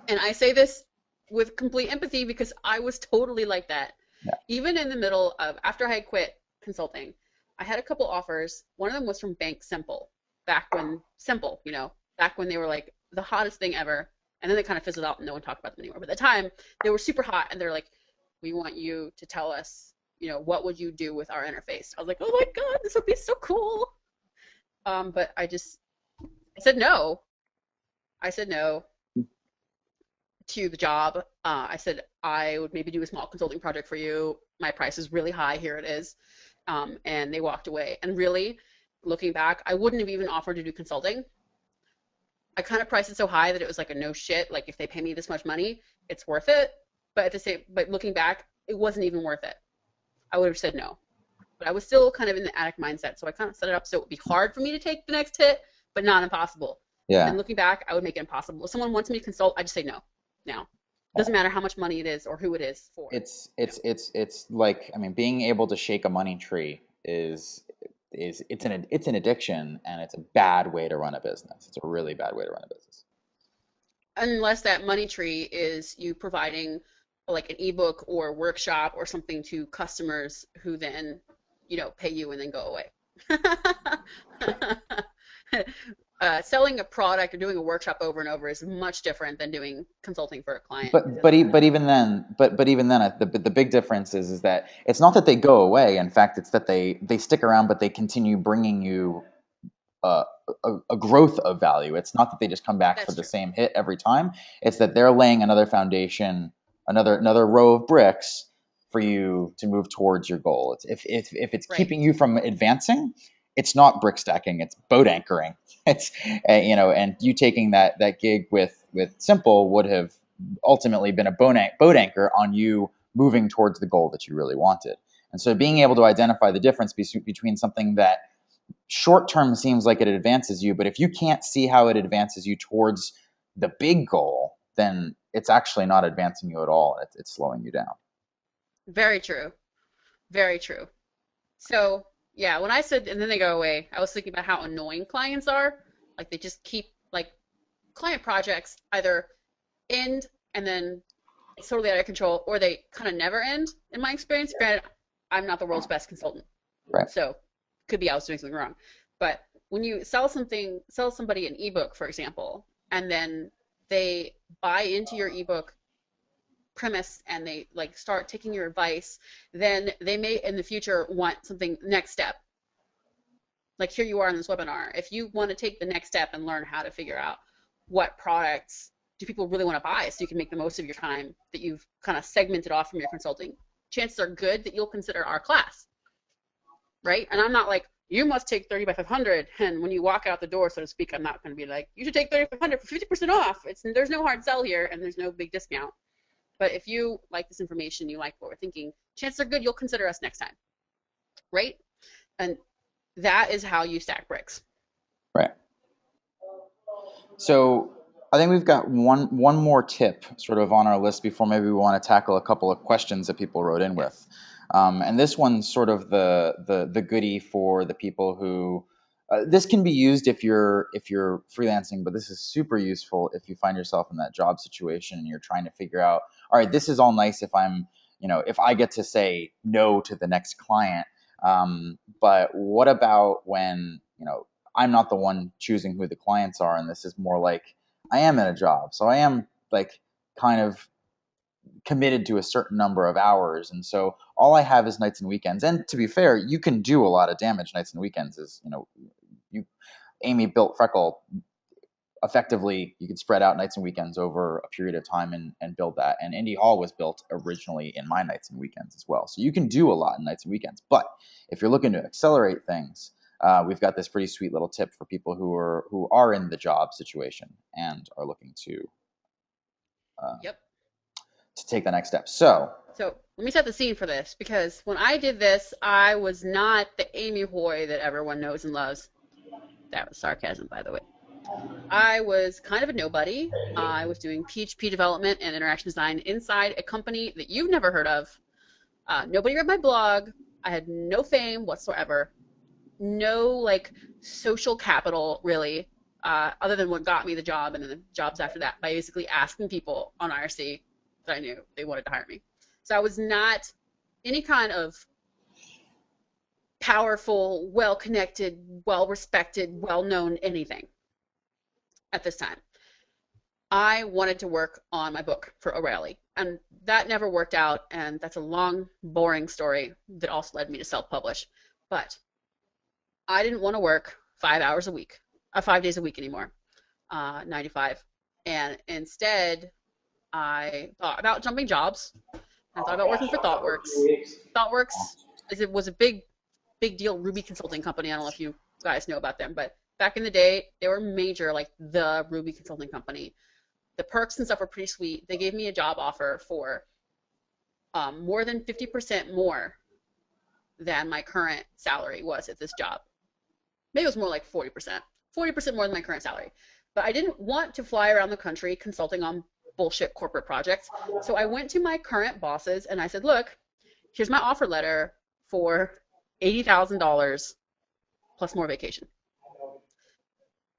And I say this with complete empathy because I was totally like that. Yeah. Even in the middle of, after I had quit consulting, I had a couple offers. One of them was from Bank Simple, back when they were like the hottest thing ever. And then they kind of fizzled out and no one talked about them anymore. But at the time, they were super hot and they're like, we want you to tell us, what would you do with our interface? I was like, oh my God, this would be so cool. But I said no. I said no to the job. I said I would maybe do a small consulting project for you. My price is really high. Here it is. And they walked away. And really, looking back, I wouldn't have even offered to do consulting. I kind of priced it so high that it was like a no shit. Like if they pay me this much money, it's worth it. But looking back, it wasn't even worth it. I would have said no. But I was still kind of in the addict mindset, so I kind of set it up so it would be hard for me to take the next hit, but not impossible. Yeah. And looking back, I would make it impossible. If someone wants me to consult, I just say no. Now, doesn't matter how much money it is or who it is for. It's like, I mean, being able to shake a money tree it's an addiction, and it's a bad way to run a business. It's a really bad way to run a business. Unless that money tree is you providing like an ebook or workshop or something to customers who then, pay you and then go away. Selling a product or doing a workshop over and over is much different than doing consulting for a client. But even then, the big difference is that it's not that they go away. In fact, it's that they stick around, but they continue bringing you a growth of value. It's not that they just come back for the same hit every time. It's that they're laying another foundation, another row of bricks for you to move towards your goal. If it's keeping you from advancing, it's not brick stacking, it's boat anchoring. It's and you taking that gig with Simple would have ultimately been a boat anchor on you moving towards the goal that you really wanted. And so being able to identify the difference between something that short term seems like it advances you, but if you can't see how it advances you towards the big goal, then it's actually not advancing you at all. It's slowing you down. Very true. Very true. So yeah, when I said, and then they go away, I was thinking about how annoying clients are. Like they just keep, like, client projects either end and then it's totally out of control, or they kind of never end, in my experience. Granted, I'm not the world's best consultant. Right. So could be I was doing something wrong. But when you sell somebody an ebook, for example, and then they buy into your ebook premise and they like start taking your advice, then they may in the future want something next step. Like here you are in this webinar. If you want to take the next step and learn how to figure out what products do people really want to buy so you can make the most of your time that you've kind of segmented off from your consulting, chances are good that you'll consider our class, right? And I'm not like, you must take 30 by 500, and when you walk out the door, so to speak, I'm not going to be like, you should take 30 by 500 for 50% off. There's no hard sell here, and there's no big discount. But if you like this information, you like what we're thinking, chances are good you'll consider us next time, right? And that is how you stack bricks. Right. So I think we've got one more tip sort of on our list before maybe we want to tackle a couple of questions that people wrote in with. Yes. And this one's sort of the goodie for the people who this can be used if you're freelancing, but this is super useful if you find yourself in that job situation and you're trying to figure out, all right, this is all nice if I'm, if I get to say no to the next client. But what about when, I'm not the one choosing who the clients are, and this is more like I am in a job, so I am like kind of committed to a certain number of hours, and so all I have is nights and weekends. And to be fair, you can do a lot of damage nights and weekends. You Amy built Freckle effectively. You could spread out nights and weekends over a period of time and build that. And Indy Hall was built originally in my nights and weekends as well. So you can do a lot in nights and weekends. But if you're looking to accelerate things, we've got this pretty sweet little tip for people who are in the job situation and are looking Yep. to take the next step. So So let me set the scene for this because when I did this, I was not the Amy Hoy that everyone knows and loves. That was sarcasm, by the way. I was kind of a nobody. I was doing PHP development and interaction design inside a company that you've never heard of. Nobody read my blog. I had no fame whatsoever. No like social capital really, other than what got me the job and then the jobs after that by basically asking people on IRC that I knew they wanted to hire me. So I was not any kind of powerful, well-connected, well-respected, well-known anything at this time. I wanted to work on my book for O'Reilly, and that never worked out, and that's a long, boring story that also led me to self-publish. But I didn't want to work 5 hours a week, 5 days a week anymore, 95. And instead, I thought about jumping jobs. I thought about working for ThoughtWorks. ThoughtWorks was a big deal Ruby consulting company. I don't know if you guys know about them, but back in the day, they were major, like the Ruby consulting company. The perks and stuff were pretty sweet. They gave me a job offer for more than 50% more than my current salary was at this job. Maybe it was more like 40%. 40% more than my current salary. But I didn't want to fly around the country consulting on bullshit corporate projects. So I went to my current bosses and I said, look, here's my offer letter for $80,000 plus more vacation.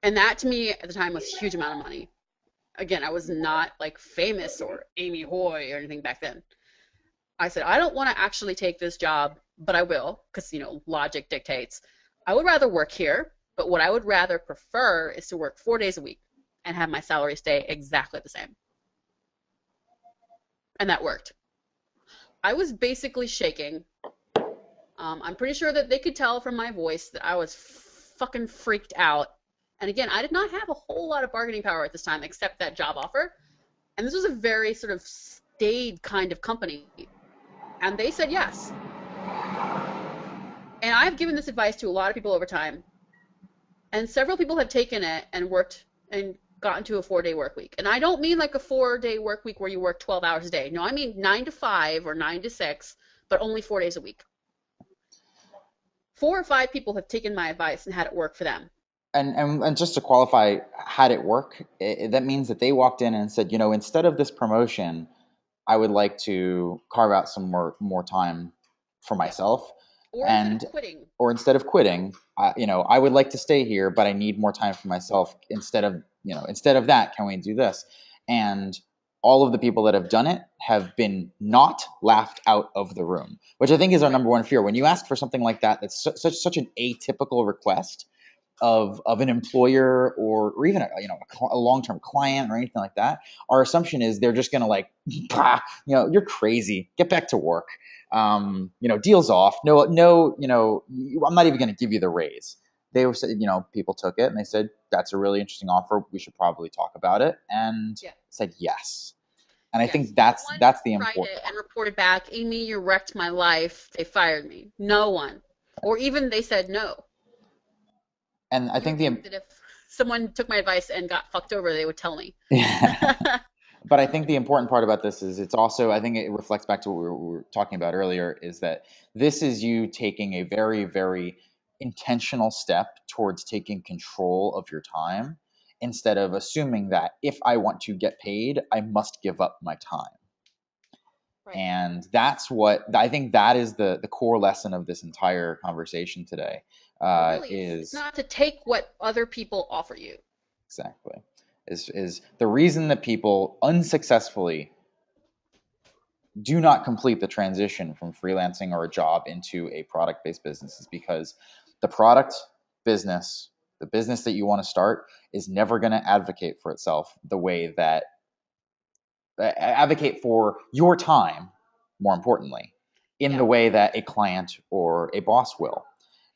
And that to me at the time was a huge amount of money. Again, I was not like famous or Amy Hoy or anything back then. I said, I don't want to actually take this job, but I will, because, logic dictates. I would rather work here, but what I would rather prefer is to work 4 days a week and have my salary stay exactly the same. And that worked. I was basically shaking. I'm pretty sure that they could tell from my voice that I was fucking freaked out. And again, I did not have a whole lot of bargaining power at this time except that job offer. And this was a very sort of staid kind of company. And they said yes. And I've given this advice to a lot of people over time. And several people have taken it and worked and gotten to a 4-day work week. And I don't mean like a 4-day work week where you work 12 hours a day. No, I mean 9 to 5 or 9 to 6, but only 4 days a week. 4 or 5 people have taken my advice and had it work for them. And just to qualify, had it work, that means that they walked in and said, instead of this promotion, I would like to carve out some more time for myself. Or and instead of quitting. Or instead of quitting, I would like to stay here, but I need more time for myself. Instead of that, can we do this? And all of the people that have done it have been not laughed out of the room, which I think is our number one fear. When you ask for something like that, that's such an atypical request of an employer or even a long-term client or anything like that, our assumption is they're just going to like, you're crazy, get back to work. Deals off. No, I'm not even going to give you the raise. They were, people took it and they said, that's a really interesting offer. We should probably talk about it. And said yes. And I think that's the important. And reported back, Amy, you wrecked my life. They fired me. No one. Or even they said no. And I think that if someone took my advice and got fucked over, they would tell me. But I think the important part about this is it's also, I think it reflects back to what we were talking about earlier, is that this is you taking a very, very intentional step towards taking control of your time instead of assuming that if I want to get paid, I must give up my time. Right. And that's what I think that is the core lesson of this entire conversation today. It really is. It's Is not to take what other people offer you. exactly is the reason that people unsuccessfully do not complete the transition from freelancing or a job into a product-based business is because the product business, the business that you want to start, is never going to advocate for itself the way that advocate for your time, more importantly, in the Yeah. way that a client or a boss will.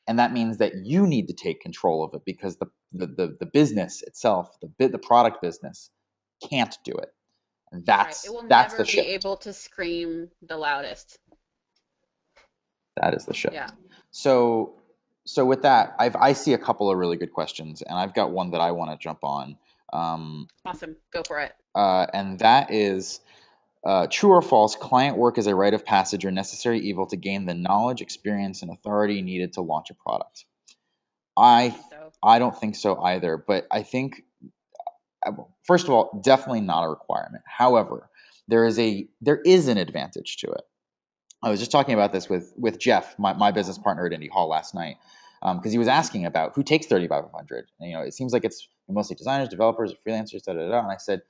And that means that you need to take control of it because the business itself, the product business, can't do it. And Right. It will that's the never be shift. able to scream the loudest. That is the Yeah. shift. So with that, I see a couple of really good questions, and I've got one that I want to jump on. Um, Awesome. Go for it. and that is true or false, client work is a rite of passage or necessary evil to gain the knowledge, experience, and authority needed to launch a product. I don't I think so. I don't think so either, but I think first of all, definitely not a requirement. However, there is an advantage to it. I was just talking about this with Jeff, my business partner at Indy Hall last night, because he was asking about who takes 3,500. And, it seems like it's mostly designers, developers, freelancers, da da da. And I said,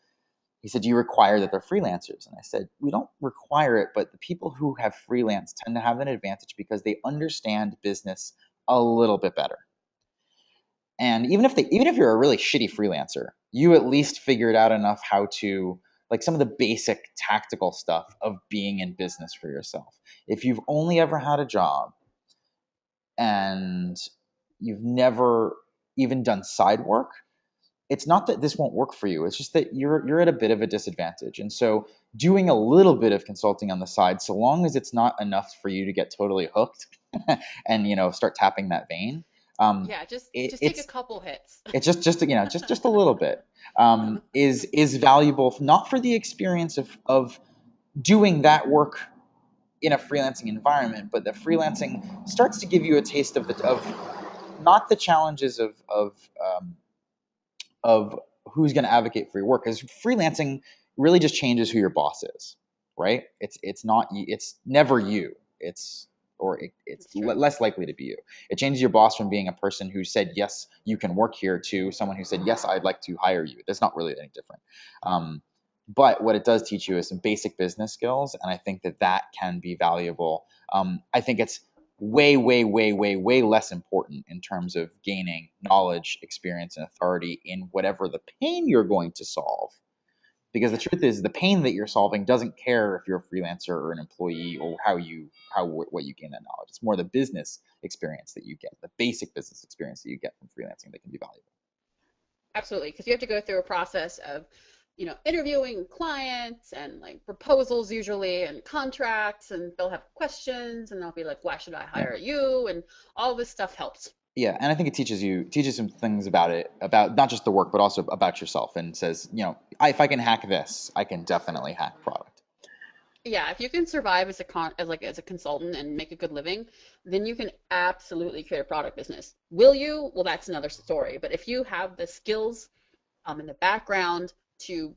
he said, do you require that they're freelancers? And I said, we don't require it, but the people who have freelance tend to have an advantage because they understand business a little bit better. And even if you're a really shitty freelancer, you at least figured out enough how to like some of the basic tactical stuff of being in business for yourself. If you've only ever had a job and you've never even done side work, it's not that this won't work for you. It's just that you're at a bit of a disadvantage. And so doing a little bit of consulting on the side, so long as it's not enough for you to get totally hooked and start tapping that vein, Yeah, just it, just take a it's couple hits. it's just a little bit is valuable, not for the experience of doing that work in a freelancing environment, but the freelancing starts to give you a taste of not the challenges of who's going to advocate for your work, because freelancing really just changes who your boss is, right? It's never you. It's That's true. less likely to be you. It changes your boss from being a person who said yes, you can work here, to someone who said yes, I'd like to hire you. That's not really any different. But what it does teach you is some basic business skills, and I think that can be valuable. I think it's way, way, way, way, way less important in terms of gaining knowledge, experience, and authority in whatever the pain you're going to solve. Because the Yeah, truth is, the pain that you're solving doesn't care if you're a freelancer or an employee or what you gain that knowledge. It's more the business experience that you get, the basic business experience that you get from freelancing that can be valuable. absolutely. Because you have to go through a process of, interviewing clients and like proposals usually and contracts, and they'll have questions and they'll be like, why should I Yeah. hire you? And all this stuff helps. Yeah, and I think it teaches some things about it, about not just the work, but also about yourself, and says, if I can hack this, I can definitely hack product. Yeah, if you can survive as a consultant and make a good living, then you can absolutely create a product business. Will you? Well, that's another story. But if you have the skills in the background to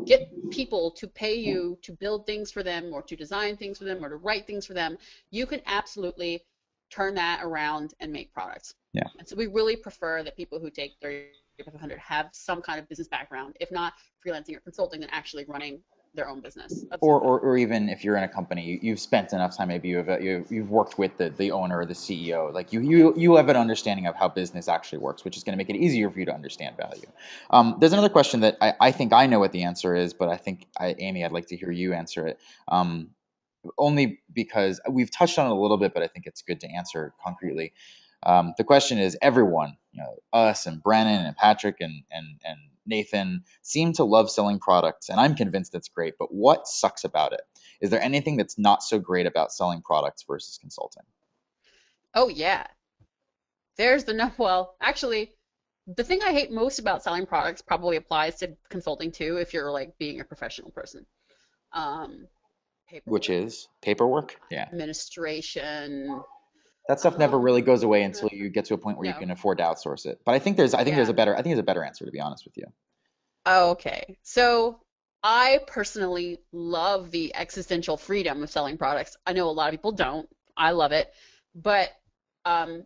get people to pay you to build things for them or to design things for them or to write things for them, you can absolutely turn that around and make products. Yeah. And so we really prefer that people who take 3,500 have some kind of business background, if not freelancing or consulting, than actually running their own business of some kind. Or even if you're in a company, you've spent enough time, maybe you've worked with the owner or the CEO, like you have an understanding of how business actually works, which is going to make it easier for you to understand value. There's another question that I think I know what the answer is, but I think Amy, I'd like to hear you answer it. Only because we've touched on it a little bit, but I think it's good to answer concretely. The question is, everyone, us and Brennan and Patrick and Nathan seem to love selling products, and I'm convinced that's great, but what sucks about it? Is there anything that's not so great about selling products versus consulting? Oh yeah, there's the no. Well, actually, the thing I hate most about selling products probably applies to consulting too, if you're like being a professional person. Um, Which Paperwork, is paperwork? Yeah. administration, That stuff never really goes away until Uh, you get to a point where you no. can afford to outsource it. But I think there's Yeah. a better, I think there's a better answer, to be honest with you. Okay. So I personally love the existential freedom of selling products. I know a lot of people don't. I love it. But um,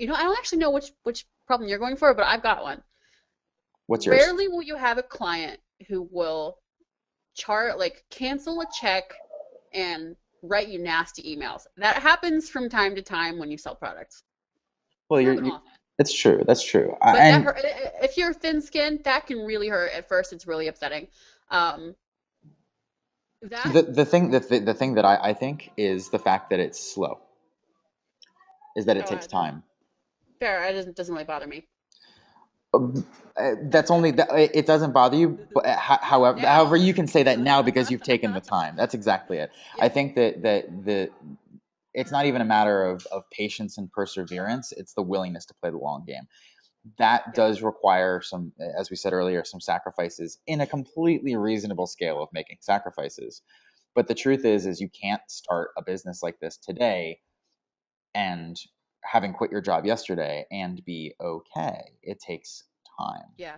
I don't actually know which problem you're going for, but I've got one. What's yours? Rarely will you have a client who will cancel a check and write you nasty emails. That happens from time to time when you sell products. Well, It's not often. it's true. That's true. But that And hurt. If you're thin-skinned, that can really hurt. At first, it's really upsetting. Um, that the thing that I think is the fact that it's slow, is that it takes doesn't time. fair. It doesn't really bother me That's only that it doesn't bother you, but however now. you can say that now because you've taken the time. That's exactly it. I Yeah, think that the it's not even a matter of patience and perseverance. It's the willingness to play the long game. That yeah, does require some, as we said earlier, some sacrifices in a completely reasonable scale of making sacrifices. But the truth is you can't start a business like this today and having quit your job yesterday and be okay. It takes time yeah,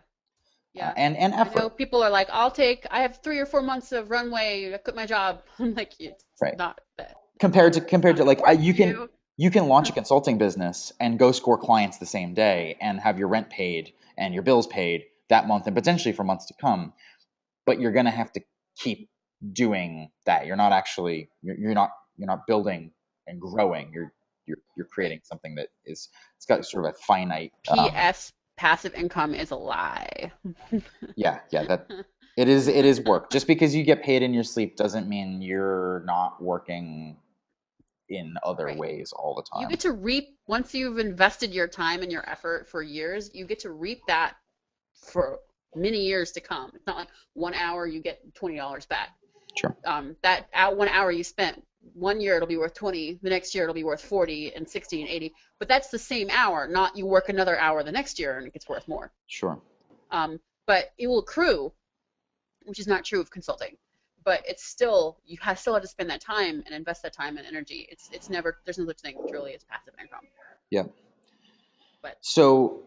yeah. and I know effort, people are like, I have 3 or 4 months of runway. I quit my job. I'm like, it's right? not that. It's Compared not to gonna like work for you. you can launch a consulting business and go score clients the same day and have your rent paid and your bills paid that month and potentially for months to come. But you're going to have to keep doing that. You're not actually you're not building and growing. You're Right. creating something that is it's got sort of a finite P.S. Passive income is a lie. yeah, that it is work. Just because you get paid in your sleep doesn't mean you're not working in other Right. ways all the You time. get to reap once you've invested your time and your effort for years, you get to reap that for many years to come. It's not like 1 hour you get $20 back. Sure. That out 1 hour you spent 1 year it'll be worth 20, the next year it'll be worth 40 and 60 and 80. But that's the same hour, not you work another hour the next year and it gets worth more. Sure. But it will accrue, which is not true of consulting. But it's still still have to spend that time and invest that time and energy. It's never there's no such thing truly as passive income. Yeah. But So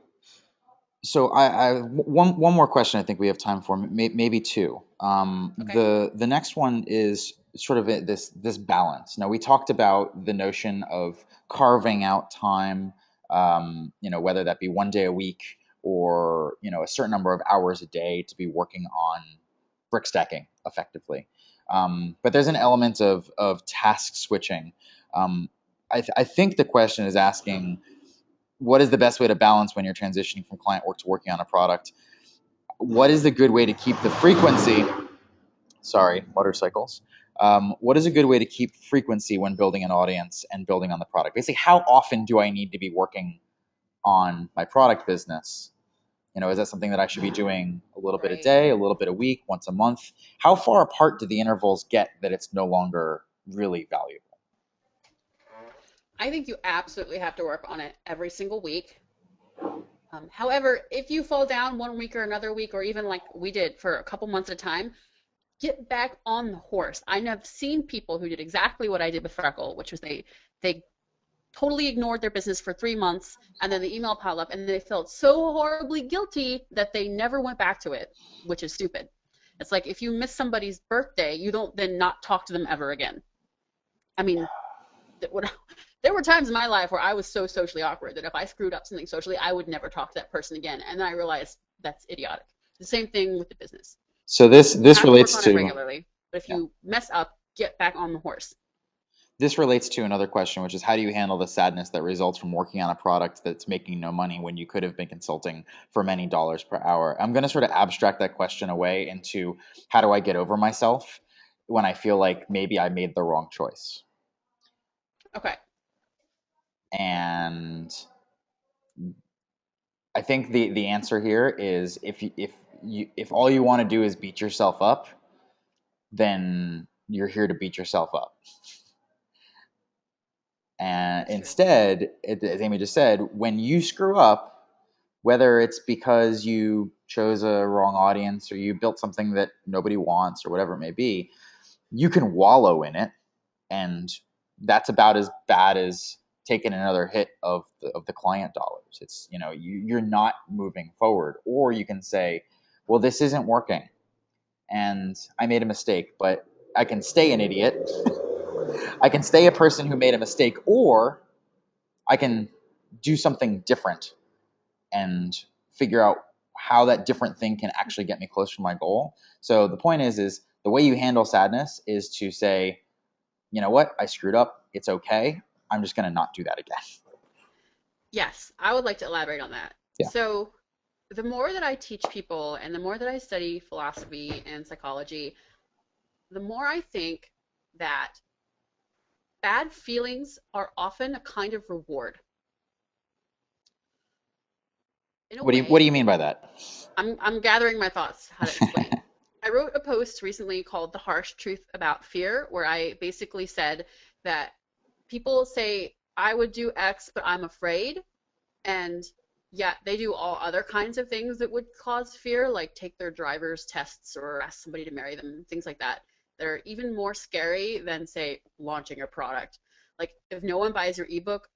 I one more question I think we have time for, maybe two. okay, The next one is sort of this balance. Now we talked about the notion of carving out time, whether that be one day a week or a certain number of hours a day to be working on brick stacking effectively. But there's an element of task switching. Um, I think the question is asking what is the best way to balance when you're transitioning from client work to working on a product? What is the good way to keep the frequency? Sorry, motorcycles. What is a good way to keep frequency when building an audience and building on the product? Basically, how often do I need to be working on my product business? Is that something that I should be doing a little bit a right. day, a little bit a week, once a month? How far apart do the intervals get that it's no longer really valuable? I think you absolutely have to work on it every single week. However, if you fall down 1 week or another week, or even like we did for a couple months at a time, get back on the horse. I have seen people who did exactly what I did with Freckle, which was they totally ignored their business for 3 months, and then the email piled up, and they felt so horribly guilty that they never went back to it, which is stupid. It's like if you miss somebody's birthday, you don't then not talk to them ever again. I mean, there were times in my life where I was so socially awkward that if I screwed up something socially, I would never talk to that person again. And then I realized that's idiotic. The same thing with the business. So You this have to work relates on it to regularly. But if yeah. you mess up, get back on the horse. This relates to another question, which is how do you handle the sadness that results from working on a product that's making no money when you could have been consulting for many dollars per hour? I'm going to sort of abstract that question away into how do I get over myself when I feel like maybe I made the wrong choice? Okay. And I think the answer here is if all you want to do is beat yourself up, then you're here to beat yourself up. And That's true. instead, as Amy just said, when you screw up, whether it's because you chose a wrong audience or you built something that nobody wants or whatever it may be, you can wallow in it. And that's about as bad as taken another hit of the client dollars. It's, you know, you're not moving forward. Or you can say, well, this isn't working and I made a mistake, but I can stay an idiot. I can stay a person who made a mistake, or I can do something different and figure out how that different thing can actually get me closer to my goal. So the point is the way you handle sadness is to say, you know what, I screwed up. It's okay. I'm just going to not do that again. Yes, I would like to elaborate on that. Yeah. So the more that I teach people and the more that I study philosophy and psychology, the more I think that bad feelings are often a kind of reward. In a What do you way, mean by that? I'm gathering my thoughts how to explain. I wrote a post recently called The Harsh Truth About Fear, where I basically said that people say, I would do X, but I'm afraid. And yet they do all other kinds of things that would cause fear, like take their driver's tests or ask somebody to marry them, things like that. That are even more scary than, say, launching a product. Like, if no one buys your ebook,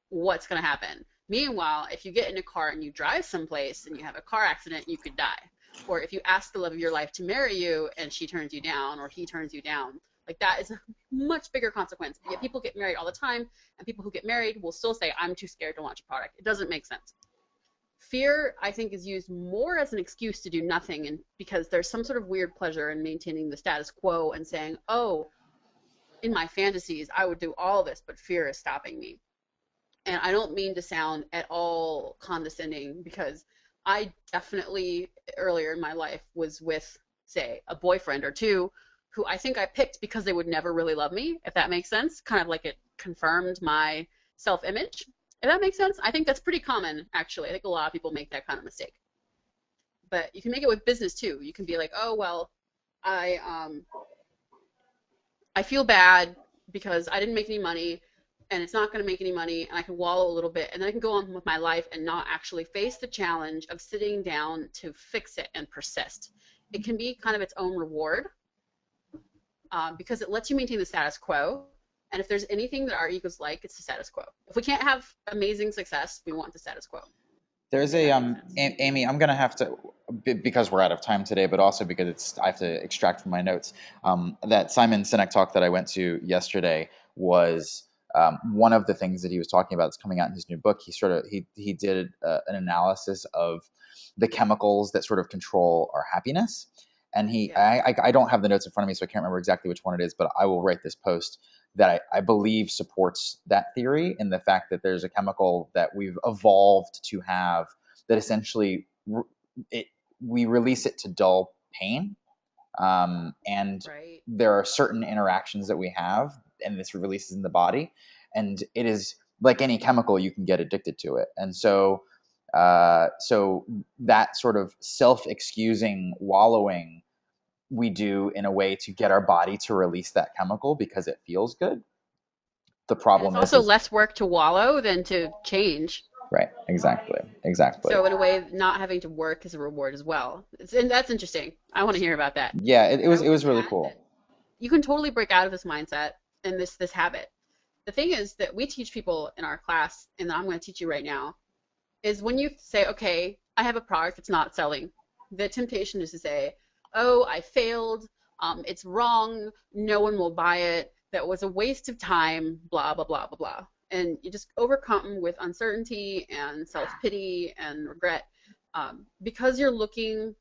what's going to happen? Meanwhile, if you get in a car and you drive someplace and you have a car accident, you could die. Or if you ask the love of your life to marry you and she turns you down or he turns you down, like that is a much bigger consequence. Yet people get married all the time, and people who get married will still say, I'm too scared to launch a product. It doesn't make sense. Fear, I think, is used more as an excuse to do nothing, and because there's some sort of weird pleasure in maintaining the status quo and saying, oh, in my fantasies, I would do all this, but fear is stopping me. And I don't mean to sound at all condescending, because I definitely earlier in my life was with, say, a boyfriend or two who I think I picked because they would never really love me, if that makes sense. Kind of like it confirmed my self-image, if that makes sense. I think that's pretty common, actually. I think a lot of people make that kind of mistake. But you can make it with business too. You can be like, oh, well, I I feel bad because I didn't make any money, and it's not going to make any money, and I can wallow a little bit, and then I can go on with my life and not actually face the challenge of sitting down to fix it and persist. It can be kind of its own reward, because it lets you maintain the status quo. And if there's anything that our egos like, it's the status quo. If we can't have amazing success, we want the status quo. There's a Amy, I'm gonna have to, because we're out of time today, but also because I have to extract from my notes. That Simon Sinek talk that I went to yesterday was one of the things that he was talking about that's coming out in his new book. He did an analysis of the chemicals that sort of control our happiness. And I don't have the notes in front of me, so I can't remember exactly which one it is, but I will write this post that I believe supports that theory, in the fact that there's a chemical that we've evolved to have that essentially we release it to dull pain. And Right. there are certain interactions that we have, and this releases in the body. And it is like any chemical, you can get addicted to it. And so that sort of self-excusing wallowing we do in a way to get our body to release that chemical because it feels good. The And it's problem also is less work to wallow than to change. right, exactly. So in a way, not having to work is a reward as well. And that's interesting. I want to hear about that. Yeah, I it would was just really add that cool. you can totally break out of this mindset and this habit. The thing is that we teach people in our class, and I'm going to teach you right now, is when you say, okay, I have a product that's not selling, the temptation is to say, oh, I failed, it's wrong, no one will buy it, that was a waste of time, blah, blah, blah, blah, blah. And you just overcome with uncertainty and self-pity and regret, because you're looking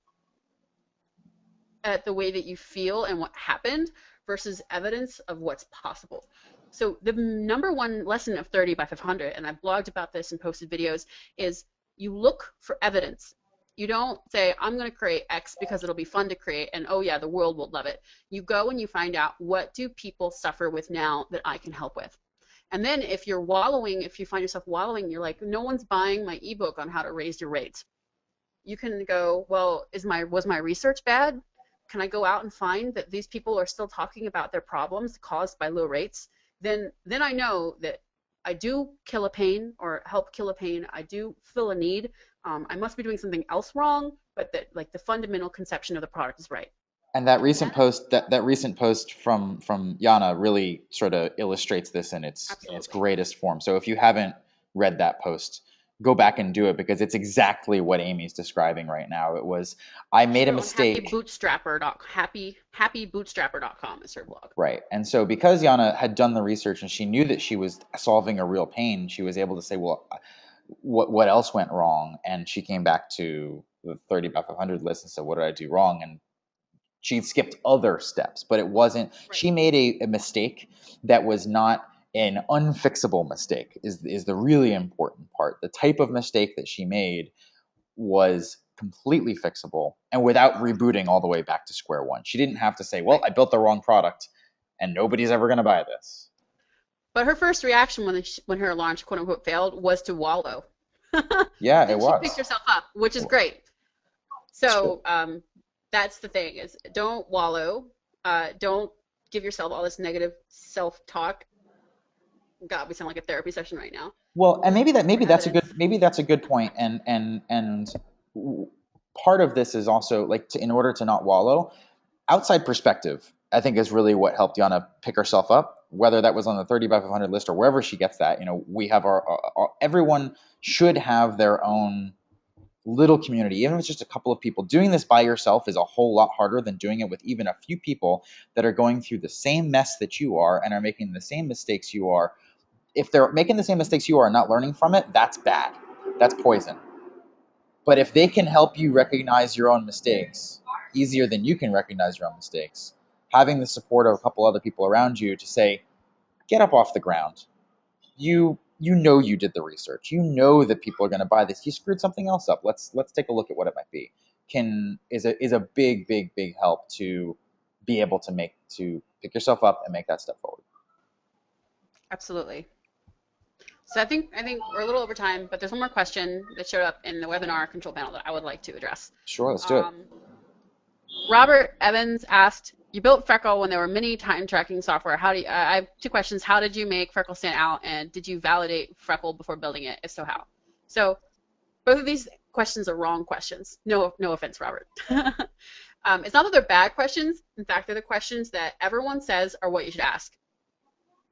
at the way that you feel and what happened versus evidence of what's possible. So the number one lesson of 30 by 500, and I've blogged about this and posted videos, is you look for evidence. You don't say, I'm going to create X because it'll be fun to create, and oh yeah, the world will love it. You go and you find out, what do people suffer with now that I can help with? And then if you're wallowing, if you find yourself wallowing, you're like, no one's buying my ebook on how to raise your rates. You can go, well, was my research bad? Can I go out and find that these people are still talking about their problems caused by low rates? Then I know that I do kill a pain or help kill a pain. I do fill a need. I must be doing something else wrong, but that like the fundamental conception of the product is right. And that And recent that post, that recent post from Yana really sort of illustrates this in its absolutely. greatest form. So if you haven't read that post, go back and do it because it's exactly what Amy's describing right now. It was, I She made a wrote on mistake. happybootstrapper.com is her blog. Right. And so because Yana had done the research and she knew that she was solving a real pain, she was able to say, well, what else went wrong? And she came back to the 30 by 500 list and said, what did I do wrong? And she skipped other steps, but it wasn't, Right. she made a mistake that was not an unfixable mistake is the really important part. The type of mistake that she made was completely fixable and without rebooting all the way back to square one. She didn't have to say, well, Right. I built the wrong product and nobody's ever going to buy this. But her first reaction when her launch quote unquote failed was to wallow. Yeah, it Then she picked was. herself up, which is great. So that's the thing is don't wallow. Don't give yourself all this negative self-talk. God, we sound like a therapy session right now. Well, and Look for evidence. maybe that's a good point, and part of this is also like in order to not wallow, outside perspective, I think is really what helped Yana pick herself up. Whether that was on the 30 by 500 list or wherever she gets that, we have everyone should have their own little community, even if it's just a couple of people. Doing this by yourself is a whole lot harder than doing it with even a few people that are going through the same mess that you are and are making the same mistakes you are. If they're making the same mistakes you are and not learning from it, that's bad. That's poison. But if they can help you recognize your own mistakes easier than you can recognize your own mistakes, having the support of a couple other people around you to say, get up off the ground. You know you did the research. You know that people are going to buy this. You screwed something else up. Let's take a look at what it might be. Can is a big help to be able to pick yourself up and make that step forward. Absolutely. So I think we're a little over time, but there's one more question that showed up in the webinar control panel that I would like to address. Sure, let's do it. Um, Robert Evans asked, "You built Freckle when there were many time tracking software. How do you, I have two questions. How did you make Freckle stand out, and did you validate Freckle before building it? If so, how?" So both of these questions are wrong questions. No offense, Robert. It's not that they're bad questions. In fact, they're the questions that everyone says are what you should ask.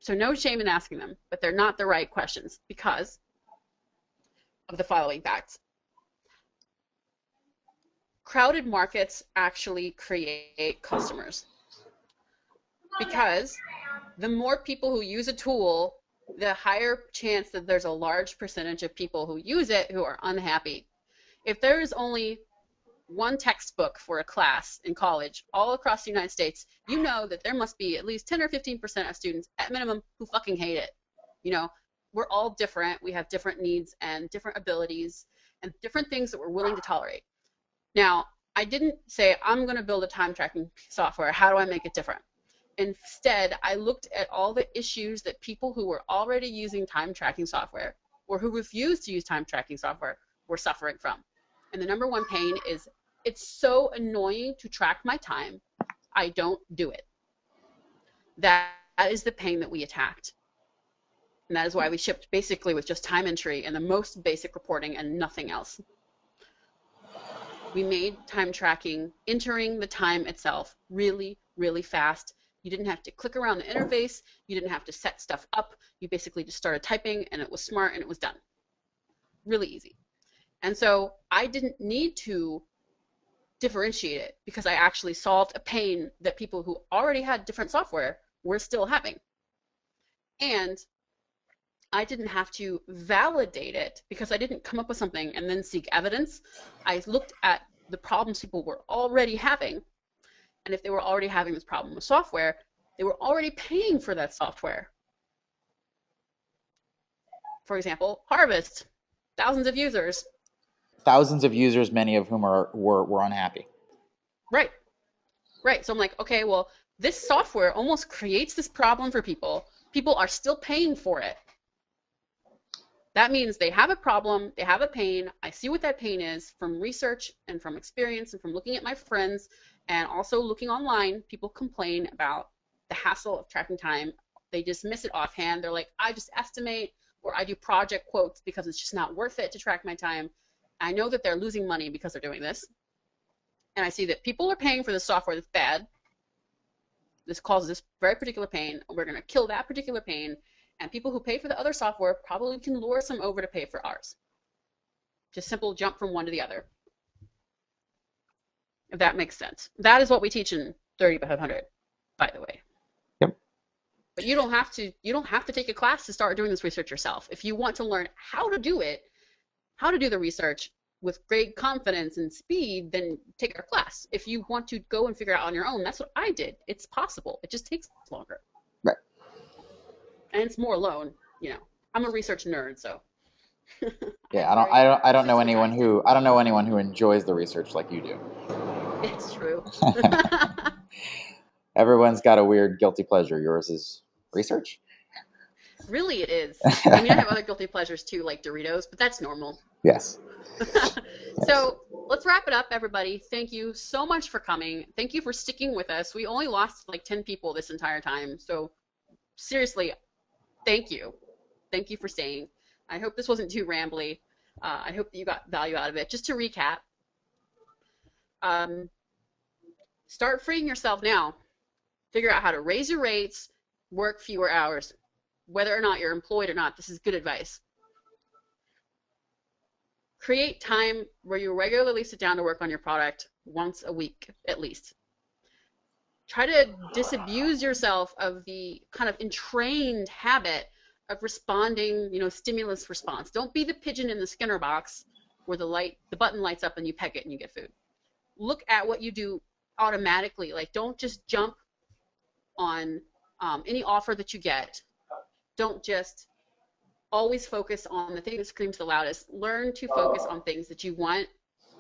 So no shame in asking them, but they're not the right questions because of the following facts. Crowded markets actually create customers because the more people who use a tool, the higher chance that there's a large percentage of people who use it who are unhappy. If there is only one textbook for a class in college all across the United States, you know that there must be at least 10 or 15% of students at minimum who fucking hate it. We're all different. We have different needs and different abilities and different things that we're willing to tolerate. Now, I didn't say I'm going to build a time tracking software. How do I make it different? Instead, I looked at all the issues that people who were already using time tracking software or who refused to use time tracking software were suffering from. And the number one pain is it's so annoying to track my time. I don't do it. That is the pain that we attacked. And that is why we shipped basically with just time entry and the most basic reporting and nothing else. We made time tracking, entering the time itself, really, really fast. You didn't have to click around the interface. You didn't have to set stuff up. You basically just started typing and it was smart and it was done. Really easy. And so I didn't need to differentiate it because I actually solved a pain that people who already had different software were still having. And I didn't have to validate it because I didn't come up with something and then seek evidence. I looked at the problems people were already having, and if they were already having this problem with software, they were already paying for that software. For example, Harvest, thousands of users. Thousands of users, many of whom were unhappy. Right. So I'm like, okay, well, this software almost creates this problem for people. People are still paying for it. That means they have a problem, they have a pain. I see what that pain is from research and from experience and from looking at my friends and also looking online. People complain about the hassle of tracking time. They dismiss it offhand. They're like, I just estimate or I do project quotes because it's just not worth it to track my time. I know that they're losing money because they're doing this. and I see that people are paying for the software that's bad, this causes this very particular pain, we're going to kill that particular pain, and people who pay for the other software probably can lure some over to pay for ours. Just simple jump from one to the other, if that makes sense. That is what we teach in 30 by 500, by the way. Yep. But you don't have to take a class to start doing this research yourself. If you want to learn how to do it, how to do the research with great confidence and speed, then take our class. If you want to go and figure it out on your own, that's what I did. It's possible. It just takes longer. Right. And it's more alone, you know. I'm a research nerd, so. Yeah, I don't know anyone who enjoys the research like you do. It's true. Everyone's got a weird guilty pleasure. Yours is research? Really, it is. I mean, I have other guilty pleasures too, like Doritos, but that's normal. Yes. So let's wrap it up, everybody. Thank you so much for coming. Thank you for sticking with us. We only lost like 10 people this entire time. So seriously, thank you. Thank you for staying. I hope this wasn't too rambly. I hope that you got value out of it. Just to recap, start freeing yourself now. Figure out how to raise your rates, work fewer hours. Whether or not you're employed or not, this is good advice. Create time where you regularly sit down to work on your product once a week at least. Try to disabuse yourself of the kind of entrained habit of responding, stimulus response. Don't be the pigeon in the Skinner box where the button lights up and you peck it and you get food. Look at what you do automatically. Like, don't just jump on any offer that you get. Don't just always focus on the thing that screams the loudest. Learn to focus on things that you want,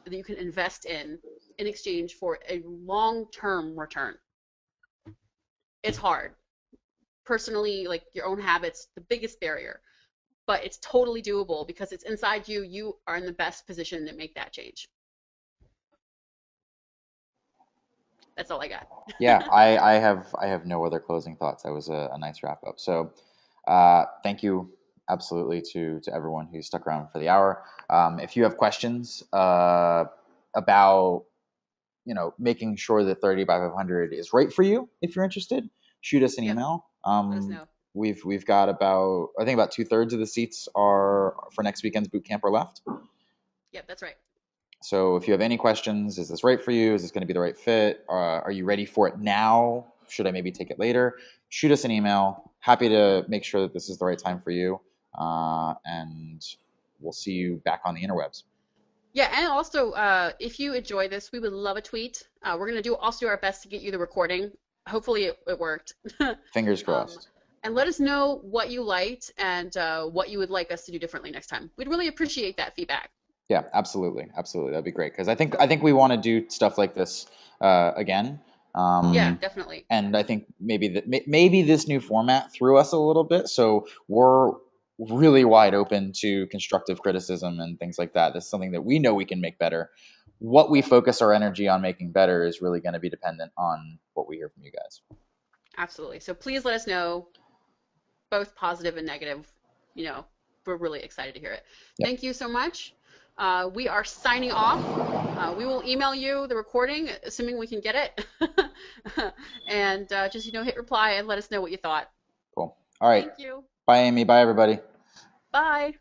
that you can invest in exchange for a long-term return. It's hard. Personally, like your own habits, the biggest barrier. But it's totally doable because it's inside you. You are in the best position to make that change. That's all I got. Yeah, I have no other closing thoughts. That was a nice wrap up. So thank you absolutely to everyone who stuck around for the hour. If you have questions about making sure that 30 by 500 is right for you, if you're interested, shoot us an email. Let us know. We've got about 2/3 of the seats are for next weekend's boot camp are left. Yep, that's right. So if you have any questions, is this right for you? Is this going to be the right fit? Are you ready for it now? Should I maybe take it later? Shoot us an email. Happy to make sure that this is the right time for you. And we'll see you back on the interwebs. Yeah, and also, if you enjoy this, we would love a tweet. We're going to also do our best to get you the recording. Hopefully it worked. Fingers crossed. And let us know what you liked and what you would like us to do differently next time. We'd really appreciate that feedback. Yeah, absolutely. That'd be great because I think we want to do stuff like this again. Yeah, definitely. And I think maybe this new format threw us a little bit, so we're really wide open to constructive criticism and things like that. This is something that we know we can make better. What we focus our energy on making better is really going to be dependent on what we hear from you guys. Absolutely. So please let us know, both positive and negative. We're really excited to hear it. Yep. Thank you so much. We are signing off. We will email you the recording, assuming we can get it. And just, hit reply and let us know what you thought. Cool. All right. Thank you. Bye, Amy. Bye, everybody. Bye.